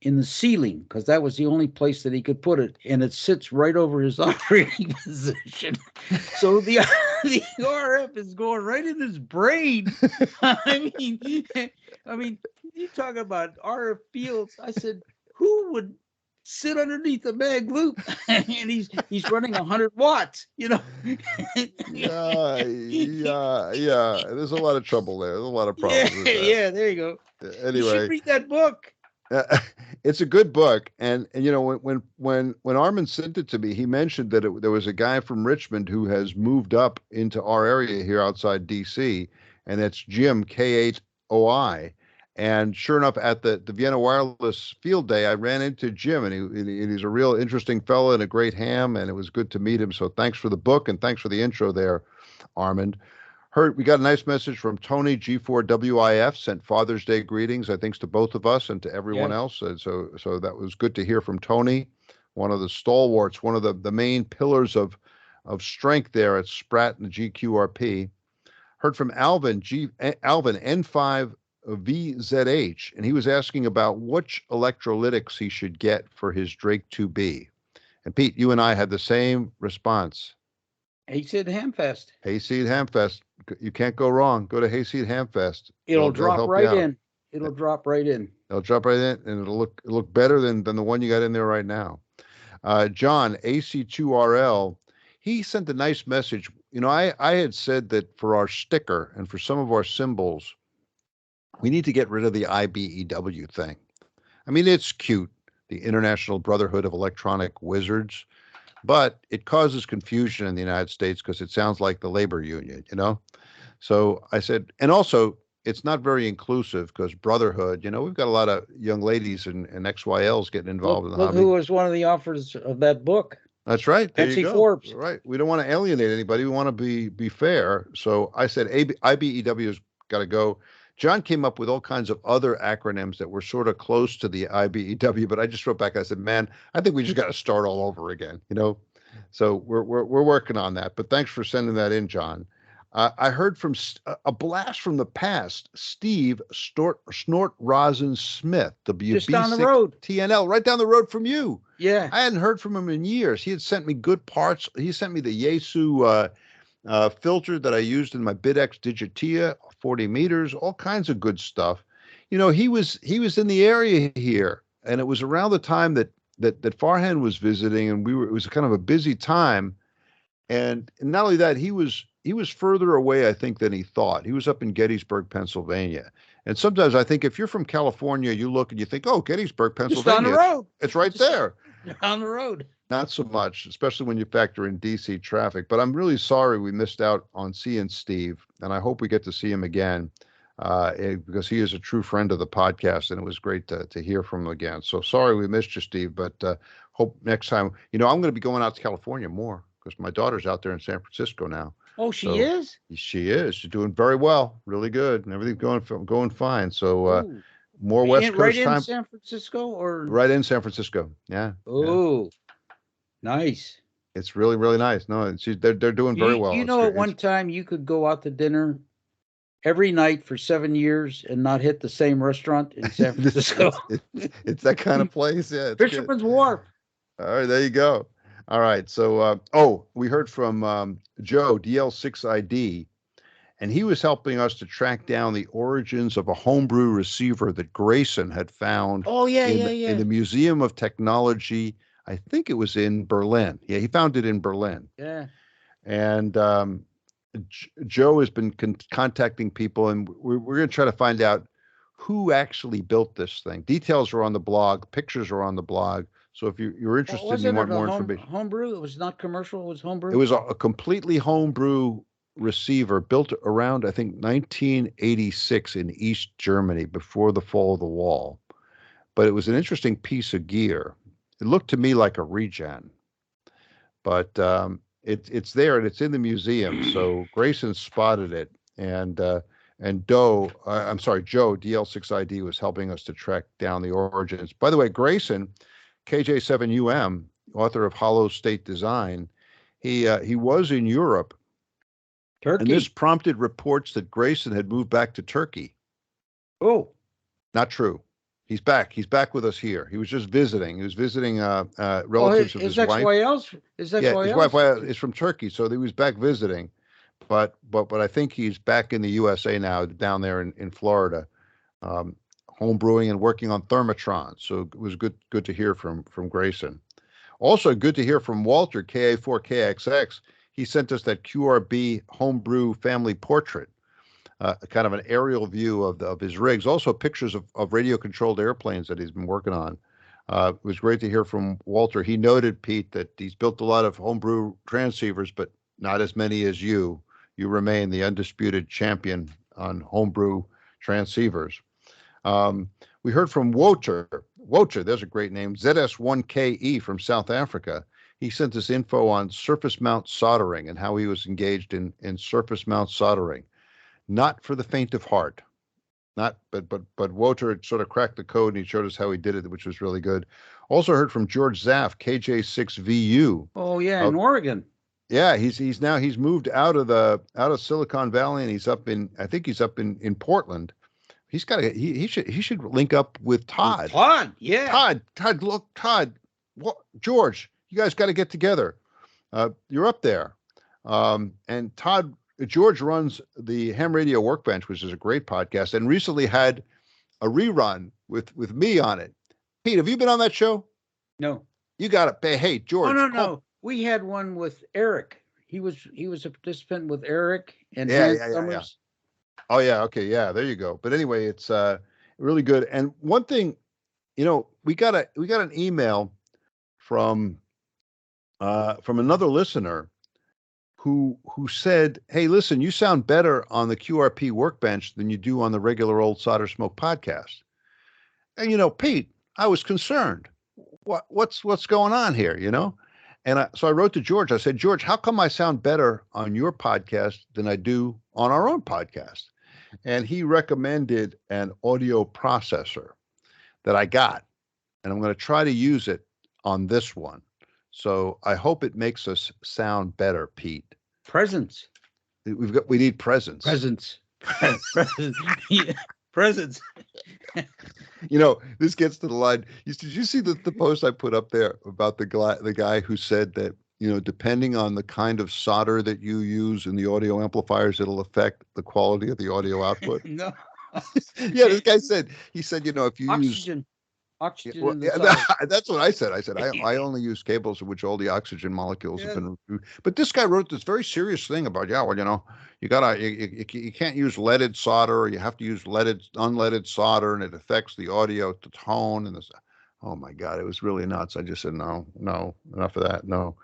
[SPEAKER 2] in the ceiling because that was the only place that he could put it, and it sits right over his operating position. So the RF is going right in his brain. I mean, you talk about RF fields. I said, who would sit underneath a mag loop? And he's running 100 watts,
[SPEAKER 1] Yeah. There's a lot of trouble there. There's a lot of problems with that.
[SPEAKER 2] Yeah, there you go.
[SPEAKER 1] Anyway,
[SPEAKER 2] you should read that book.
[SPEAKER 1] It's a good book, and you know, when Armin sent it to me, he mentioned that there was a guy from Richmond who has moved up into our area here outside DC, and that's Jim K8OI. And sure enough, at the Vienna Wireless Field Day, I ran into Jim, and he's a real interesting fellow and a great ham, and it was good to meet him. So thanks for the book, and thanks for the intro there, Armand. We got a nice message from Tony G4WIF, sent Father's Day greetings, I think, to both of us and to everyone else. And so that was good to hear from Tony, one of the stalwarts, one of the main pillars of strength there at Sprat and the GQRP. Heard from Alvin N5VZH, and he was asking about which electrolytics he should get for his Drake 2B. And Pete, you and I had the same response.
[SPEAKER 2] Hayseed Hamfest.
[SPEAKER 1] Hayseed Hamfest. You can't go wrong. Go to Hayseed Hamfest.
[SPEAKER 2] It'll drop right in. It'll drop right in.
[SPEAKER 1] It'll drop right in, and it'll look better than the one you got in there right now. John, AC2RL, he sent a nice message. You know, I had said that for our sticker and for some of our symbols, we need to get rid of the IBEW thing. I mean, it's cute, the International Brotherhood of Electronic Wizards, but it causes confusion in the United States because it sounds like the labor union, you know? So I said, and also it's not very inclusive because brotherhood, you know, we've got a lot of young ladies and XYLs getting involved in the hobby.
[SPEAKER 2] Who was one of the authors of that book?
[SPEAKER 1] That's right. There
[SPEAKER 2] Nancy
[SPEAKER 1] you go.
[SPEAKER 2] Forbes.
[SPEAKER 1] Right. We don't want to alienate anybody. We want to be fair. So I said IBEW has got to go. John came up with all kinds of other acronyms that were sort of close to the IBEW, but I just wrote back. I said, man, I think we just got to start all over again, you know? So we're working on that, but thanks for sending that in, John. I heard from a blast from the past, Steve Snort Rosin Smith, the
[SPEAKER 2] just down the road,
[SPEAKER 1] TNL, right down the road from you.
[SPEAKER 2] Yeah.
[SPEAKER 1] I hadn't heard from him in years. He had sent me good parts. He sent me the Yaesu filter that I used in my BITX Digitia, 40 meters, all kinds of good stuff. You know, he was in the area here, and it was around the time that Farhan was visiting, and it was kind of a busy time. And not only that, he was further away, I think, than he thought. He was up in Gettysburg, Pennsylvania. And sometimes I think if you're from California, you look and you think, oh, Gettysburg, Pennsylvania.
[SPEAKER 2] Just on the road.
[SPEAKER 1] It's right there.
[SPEAKER 2] On the road.
[SPEAKER 1] Not so much, especially when you factor in DC traffic. But I'm really sorry we missed out on seeing Steve, and I hope we get to see him again because he is a true friend of the podcast, and it was great to hear from him again. So sorry we missed you, Steve, but hope next time. You know, I'm going to be going out to California more because my daughter's out there in San Francisco now.
[SPEAKER 2] Oh, she is?
[SPEAKER 1] She is. She's doing very well, really good, and everything's going fine. So more West Coast
[SPEAKER 2] right
[SPEAKER 1] time.
[SPEAKER 2] In San Francisco or
[SPEAKER 1] right in San Francisco? Yeah.
[SPEAKER 2] Oh. Yeah. Nice.
[SPEAKER 1] It's really, really nice. No, they're doing very well.
[SPEAKER 2] You know, at one time you could go out to dinner every night for 7 years and not hit the same restaurant in San Francisco.
[SPEAKER 1] It's that kind of place. Yeah.
[SPEAKER 2] Fisherman's Wharf.
[SPEAKER 1] All right, there you go. All right. So, we heard from Joe, DL6ID, And he was helping us to track down the origins of a homebrew receiver that Grayson had found
[SPEAKER 2] Oh, yeah,
[SPEAKER 1] in the Museum of Technology. I think it was in Berlin. Yeah, he found it in Berlin.
[SPEAKER 2] Yeah.
[SPEAKER 1] And Joe has been contacting people, and we're going to try to find out who actually built this thing. Details are on the blog. Pictures are on the blog. So if you're interested and you want more information.
[SPEAKER 2] Homebrew? It was not commercial. It was homebrew?
[SPEAKER 1] It was a completely homebrew receiver built around, I think, 1986 in East Germany before the fall of the wall. But it was an interesting piece of gear. It looked to me like a regen. But it's there and it's in the museum. So Grayson spotted it, and Joe DL6ID was helping us to track down the origins. By the way, Grayson, KJ7UM, author of Hollow State Design, he was in Europe.
[SPEAKER 2] Turkey.
[SPEAKER 1] And this prompted reports that Grayson had moved back to Turkey.
[SPEAKER 2] Oh,
[SPEAKER 1] not true. He's back. He's back with us here. He was just visiting. He was visiting relatives of his wife.
[SPEAKER 2] His
[SPEAKER 1] wife is from Turkey, so he was back visiting. But I think he's back in the USA now, down there in Florida, home brewing and working on thermotrons. So it was good to hear from Grayson. Also good to hear from Walter, KA4KXX. He sent us that QRB homebrew family portrait, kind of an aerial view of his rigs. Also pictures of radio-controlled airplanes that he's been working on. It was great to hear from Walter. He noted, Pete, that he's built a lot of homebrew transceivers, but not as many as you. You remain the undisputed champion on homebrew transceivers. We heard from Wocher. Wocher, there's a great name. ZS1KE from South Africa. He sent us info on surface mount soldering and how he was engaged in surface mount soldering. Not for the faint of heart. But Woter sort of cracked the code and he showed us how he did it, which was really good. Also heard from George Zaff, KJ6VU.
[SPEAKER 2] Oh yeah, in Oregon.
[SPEAKER 1] Yeah, he's moved out of Silicon Valley and he's up in Portland. He should link up with Todd.
[SPEAKER 2] Todd, yeah.
[SPEAKER 1] Todd, look, Todd. What, George, you guys got to get together. You're up there. And George runs the Ham Radio Workbench, which is a great podcast, and recently had a rerun with me on it. Pete, have you been on that show?
[SPEAKER 2] No.
[SPEAKER 1] You got it. Hey, George.
[SPEAKER 2] Oh, no. We had one with Eric. He was a participant with Eric and
[SPEAKER 1] Summers. Oh yeah, okay, yeah, there you go. But anyway, it's really good. And one thing, we got an email from another listener who said, "Hey, listen, you sound better on the QRP Workbench than you do on the regular old SolderSmoke podcast." And Pete, I was concerned. What's going on here? And so I wrote to George. I said, George, how come I sound better on your podcast than I do on our own podcast? And he recommended an audio processor that I got, and I'm going to try to use it on this one. So I hope it makes us sound better, Pete.
[SPEAKER 2] Presence.
[SPEAKER 1] We need presence.
[SPEAKER 2] Presence. Yeah. Presence.
[SPEAKER 1] This gets to the line. Did you see the post I put up there about the guy who said that, depending on the kind of solder that you use in the audio amplifiers, it'll affect the quality of the audio output?
[SPEAKER 2] No.
[SPEAKER 1] Yeah, this guy said, if you
[SPEAKER 2] oxygen. Oxygen.
[SPEAKER 1] Well, that's what I said. I said, I only use cables in which all the oxygen molecules have been removed. But this guy wrote this very serious thing about, you can't use leaded solder, or you have to use unleaded solder, and it affects the audio, the tone, and this. Oh my God, it was really nuts. I just said, no, enough of that. No.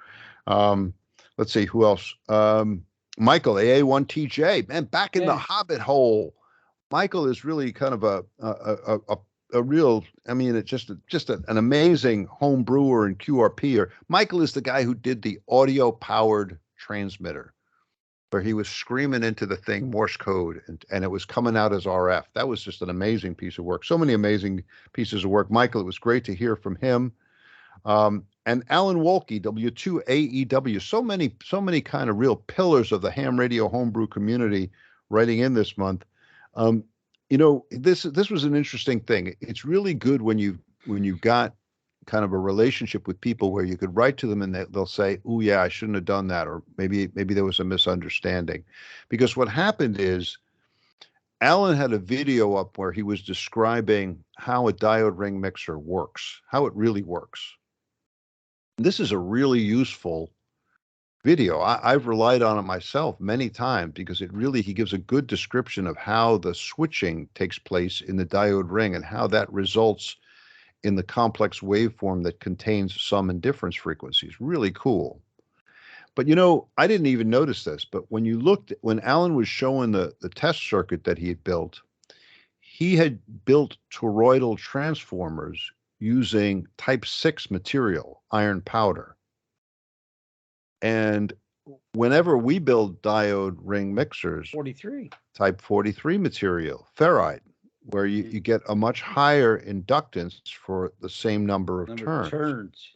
[SPEAKER 1] Let's see, who else? Michael, AA1TJ, man, back in the Hobbit hole. Michael is really kind of a real, it's just an amazing home brewer and QRPer. Michael is the guy who did the audio powered transmitter, where he was screaming into the thing Morse code and it was coming out as RF. That was just an amazing piece of work. So many amazing pieces of work. Michael, it was great to hear from him. And Alan Wolke, W2AEW, so many kind of real pillars of the ham radio homebrew community writing in this month. This was an interesting thing. It's really good when you've got kind of a relationship with people where you could write to them and they'll say, "Oh yeah, I shouldn't have done that," or maybe there was a misunderstanding. Because what happened is Alan had a video up where he was describing how a diode ring mixer works, how it really works. This is a really useful video. I've relied on it myself many times because he gives a good description of how the switching takes place in the diode ring and how that results in the complex waveform that contains sum and difference frequencies. Really cool. But I didn't even notice this, but when Alan was showing the test circuit that he had built, he had built toroidal transformers using type 6 material, iron powder. And whenever we build diode ring mixers,
[SPEAKER 2] 43.
[SPEAKER 1] Type 43 material, ferrite, where you get a much higher inductance for the same number of turns.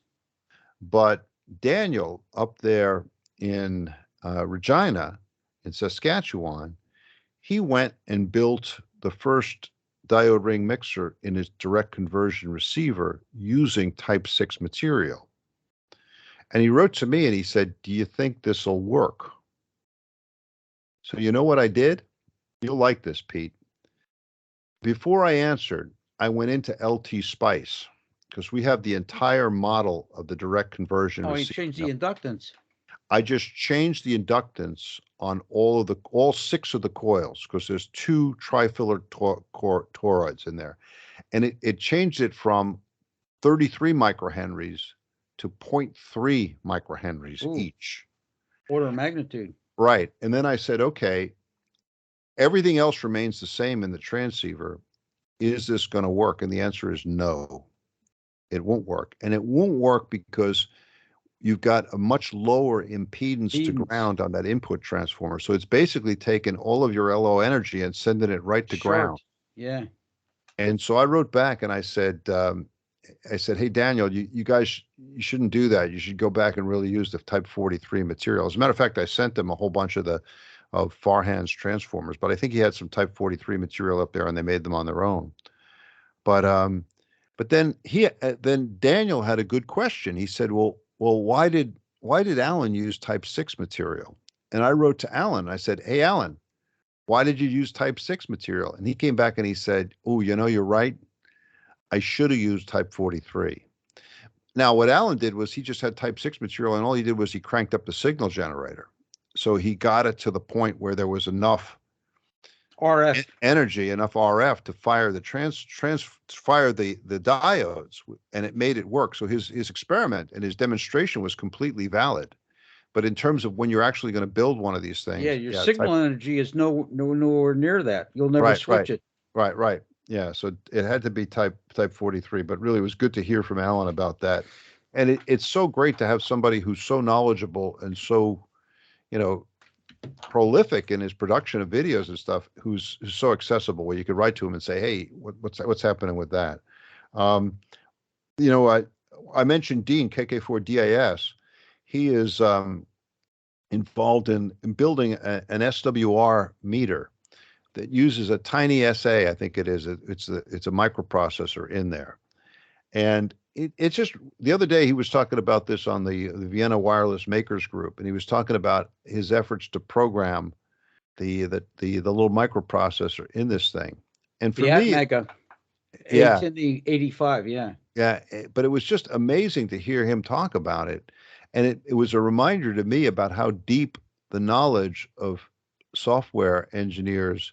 [SPEAKER 1] But Daniel up there in Regina, in Saskatchewan, he went and built the first diode ring mixer in his direct conversion receiver using type 6 material. And he wrote to me and he said, "Do you think this will work?" So you know what I did? You'll like this, Pete. Before I answered, I went into LT Spice because we have the entire model of the direct conversion receiver.
[SPEAKER 2] You changed the inductance.
[SPEAKER 1] I just changed the inductance on all 6 of the coils because there's 2 trifiller toroids in there. And it changed it from 33 microhenries to 0.3 microhenries each.
[SPEAKER 2] Order of magnitude.
[SPEAKER 1] Right. And then I said, okay, everything else remains the same in the transceiver. Is this going to work? And the answer is no, it won't work. And it won't work because you've got a much lower impedance to ground on that input transformer. So it's basically taking all of your LO energy and sending it right to ground.
[SPEAKER 2] Yeah.
[SPEAKER 1] And so I wrote back and I said, hey, Daniel, you guys, you shouldn't do that. You should go back and really use the type 43 material. As a matter of fact, I sent them a whole bunch of Farhan's transformers, but I think he had some type 43 material up there and they made them on their own. But then then Daniel had a good question. He said, well, why did Alan use type 6 material? And I wrote to Alan. I said, hey, Alan, why did you use type 6 material? And he came back and he said, oh, you're right. I should have used type 43. Now, what Alan did was he just had type 6 material, and all he did was he cranked up the signal generator. So he got it to the point where there was enough
[SPEAKER 2] RF
[SPEAKER 1] energy, enough RF to fire the fire the diodes, and it made it work. So his experiment and his demonstration was completely valid. But in terms of when you're actually going to build one of these things,
[SPEAKER 2] your signal energy is nowhere near that. You'll never switch it.
[SPEAKER 1] Right. Yeah, so it had to be type 43, but really it was good to hear from Alan about that. And it's so great to have somebody who's so knowledgeable and so, prolific in his production of videos and stuff, who's so accessible, where you could write to him and say, hey, what's happening with that? I mentioned Dean, KK4DAS. He is involved in building an SWR meter that uses a tiny SA, I think it is. It's a microprocessor in there. And it's just, the other day he was talking about this on the Vienna Wireless Makers Group, and he was talking about his efforts to program the little microprocessor in this thing. And for me,
[SPEAKER 2] Mega. It's in the 85, yeah.
[SPEAKER 1] Yeah, but it was just amazing to hear him talk about it. And it was a reminder to me about how deep the knowledge of software engineers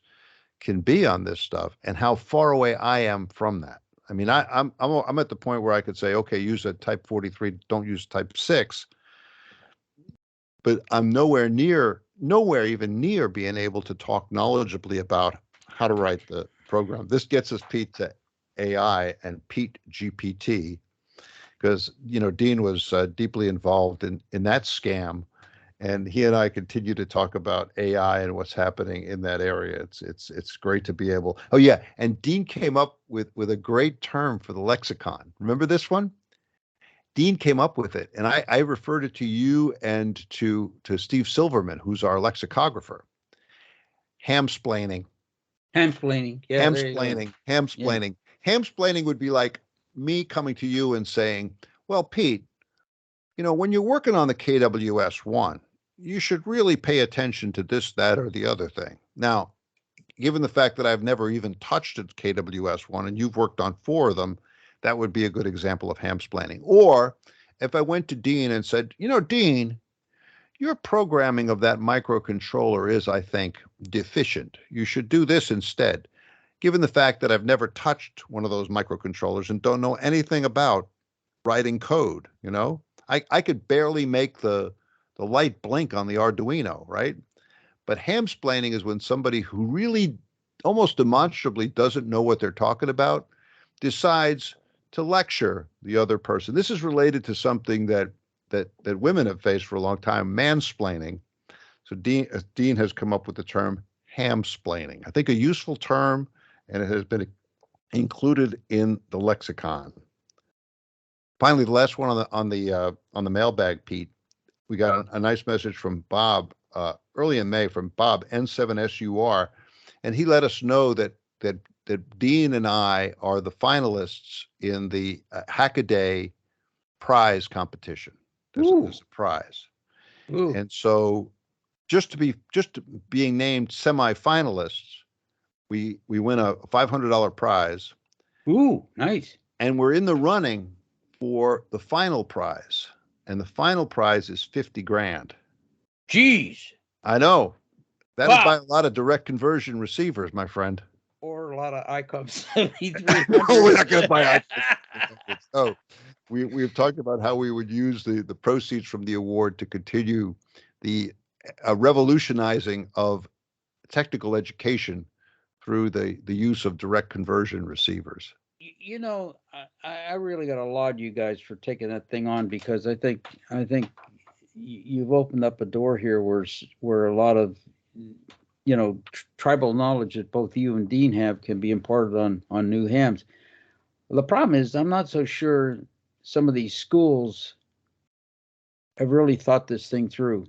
[SPEAKER 1] can be on this stuff and how far away I am from that. I mean, I'm at the point where I could say, okay, use a type 43, don't use type 6, but I'm nowhere even near being able to talk knowledgeably about how to write the program. This gets us, Pete, to AI and Pete GPT, because Dean was deeply involved in that scam. And he and I continue to talk about AI and what's happening in that area. It's great to be able. Oh yeah, and Dean came up with a great term for the lexicon. Remember this one? Dean came up with it, and I referred it to you and to Steve Silverman, who's our lexicographer. Hamsplaining.
[SPEAKER 2] Hamsplaining. Yeah.
[SPEAKER 1] Hamsplaining. Yeah. Hamsplaining would be like me coming to you and saying, well, Pete, when you're working on the KWS-1, you should really pay attention to this, that, or the other thing. Now, given the fact that I've never even touched a KWS-1 and you've worked on 4 of them, that would be a good example of ham-splaining. Or if I went to Dean and said, Dean, your programming of that microcontroller is, I think, deficient. You should do this instead. Given the fact that I've never touched one of those microcontrollers and don't know anything about writing code, I could barely make the light blink on the Arduino, right? But ham-splaining is when somebody who really almost demonstrably doesn't know what they're talking about decides to lecture the other person. This is related to something that women have faced for a long time, mansplaining. So Dean has come up with the term ham-splaining. I think a useful term, and it has been included in the lexicon. Finally, the last one on the mailbag, Pete. We got a nice message from Bob early in May from Bob N7SUR, and he let us know that Dean and I are the finalists in the Hackaday prize competition. There's a prize. Ooh. And so just being named semi-finalists, we win a $500 prize.
[SPEAKER 2] Ooh, nice.
[SPEAKER 1] And we're in the running for the final prize. And the final prize is 50 grand.
[SPEAKER 2] Jeez.
[SPEAKER 1] I know. That'll buy a lot of direct conversion receivers, my friend.
[SPEAKER 2] Or a lot of Icom 7300.
[SPEAKER 1] No, we're not going to buy Icom. So we've talked about how we would use the proceeds from the award to continue the revolutionizing of technical education through the use of direct conversion receivers.
[SPEAKER 2] I really got to laud you guys for taking that thing on, because I think you've opened up a door here where a lot of tribal knowledge that both you and Dean have can be imparted on new hams. The problem is I'm not so sure some of these schools have really thought this thing through.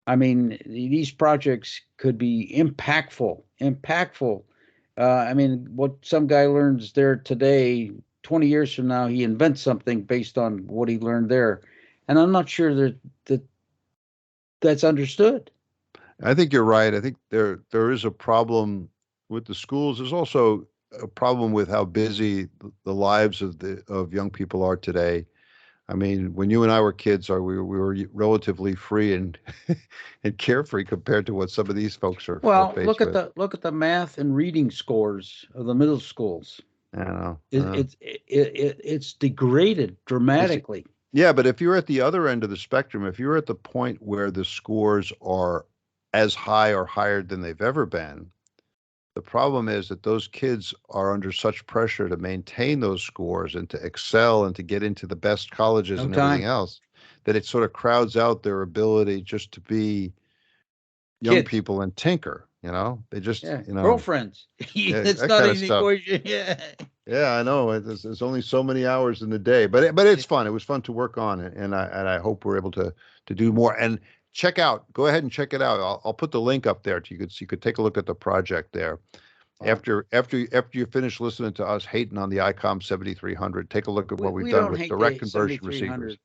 [SPEAKER 2] I mean, these projects could be impactful. What some guy learns there today, 20 years from now, he invents something based on what he learned there. And I'm not sure that's understood.
[SPEAKER 1] I think you're right. I think there is a problem with the schools. There's also a problem with how busy the lives of young people are today. I mean, when you and I were kids, we were relatively free and carefree compared to what some of these folks are.
[SPEAKER 2] Well, look at the math and reading scores of the middle schools.
[SPEAKER 1] I know.
[SPEAKER 2] It's degraded dramatically.
[SPEAKER 1] Yeah, but if you're at the other end of the spectrum, if you're at the point where the scores are as high or higher than they've ever been, the problem is that those kids are under such pressure to maintain those scores and to excel and to get into the best colleges and everything else, that it sort of crowds out their ability just to be young people and tinker. They just
[SPEAKER 2] girlfriends. It's not an equation.
[SPEAKER 1] Yeah, I know. There's only so many hours in the day, but it's fun. It was fun to work on it, and I hope we're able to do more. And go ahead and check it out. I'll put the link up there so you could take a look at the project there. After you finish listening to us hating on the Icom 7300, take a look at what we've done with direct conversion receivers.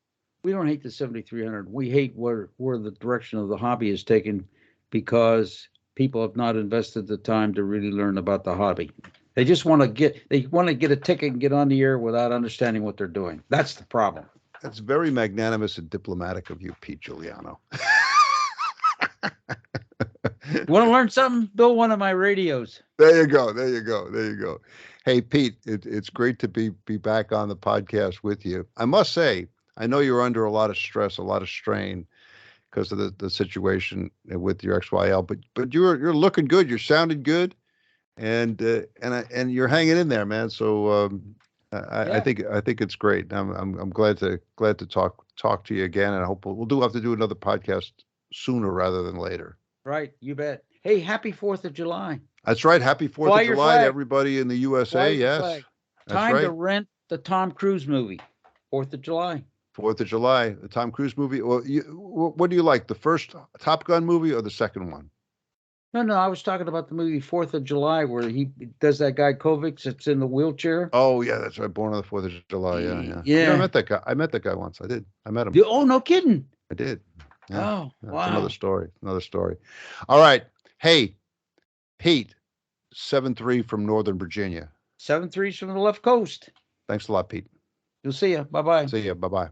[SPEAKER 2] We don't hate the 7300. We hate where the direction of the hobby is taken, because people have not invested the time to really learn about the hobby. They just want to get a ticket and get on the air without understanding what they're doing. That's the problem.
[SPEAKER 1] That's very magnanimous and diplomatic of you, Pete Giuliano.
[SPEAKER 2] Want to learn something? Build one of my radios.
[SPEAKER 1] There you go. Hey, Pete, it's great to be back on the podcast with you. I must say, I know you're under a lot of stress, a lot of strain because of the situation with your XYL, but you're looking good. You're sounding good, and you're hanging in there, man. So I think it's great. I'm glad to talk to you again, and I hope we'll have to do another podcast sooner rather than later.
[SPEAKER 2] Right, you bet. Hey, happy 4th of July.
[SPEAKER 1] That's right. Happy 4th of July to everybody in the USA. Yes.
[SPEAKER 2] Time to rent the Tom Cruise movie. 4th of July.
[SPEAKER 1] 4th of July, the Tom Cruise movie. Well, what do you like, the first Top Gun movie or the second one?
[SPEAKER 2] No, I was talking about the movie 4th of July where he does that guy Kovics that's in the wheelchair.
[SPEAKER 1] Oh yeah, that's right. Born on the 4th of July. Yeah.
[SPEAKER 2] Yeah.
[SPEAKER 1] You know, I met that guy. I met that guy once. I did. I met him.
[SPEAKER 2] Oh, no kidding.
[SPEAKER 1] I did. Yeah.
[SPEAKER 2] Oh,
[SPEAKER 1] That's
[SPEAKER 2] wow.
[SPEAKER 1] another story. Another story. All right. Hey, Pete, 7-3 from Northern Virginia.
[SPEAKER 2] 7-3's from the left coast.
[SPEAKER 1] Thanks a lot, Pete.
[SPEAKER 2] You'll see you. Bye-bye.
[SPEAKER 1] See you. Bye-bye.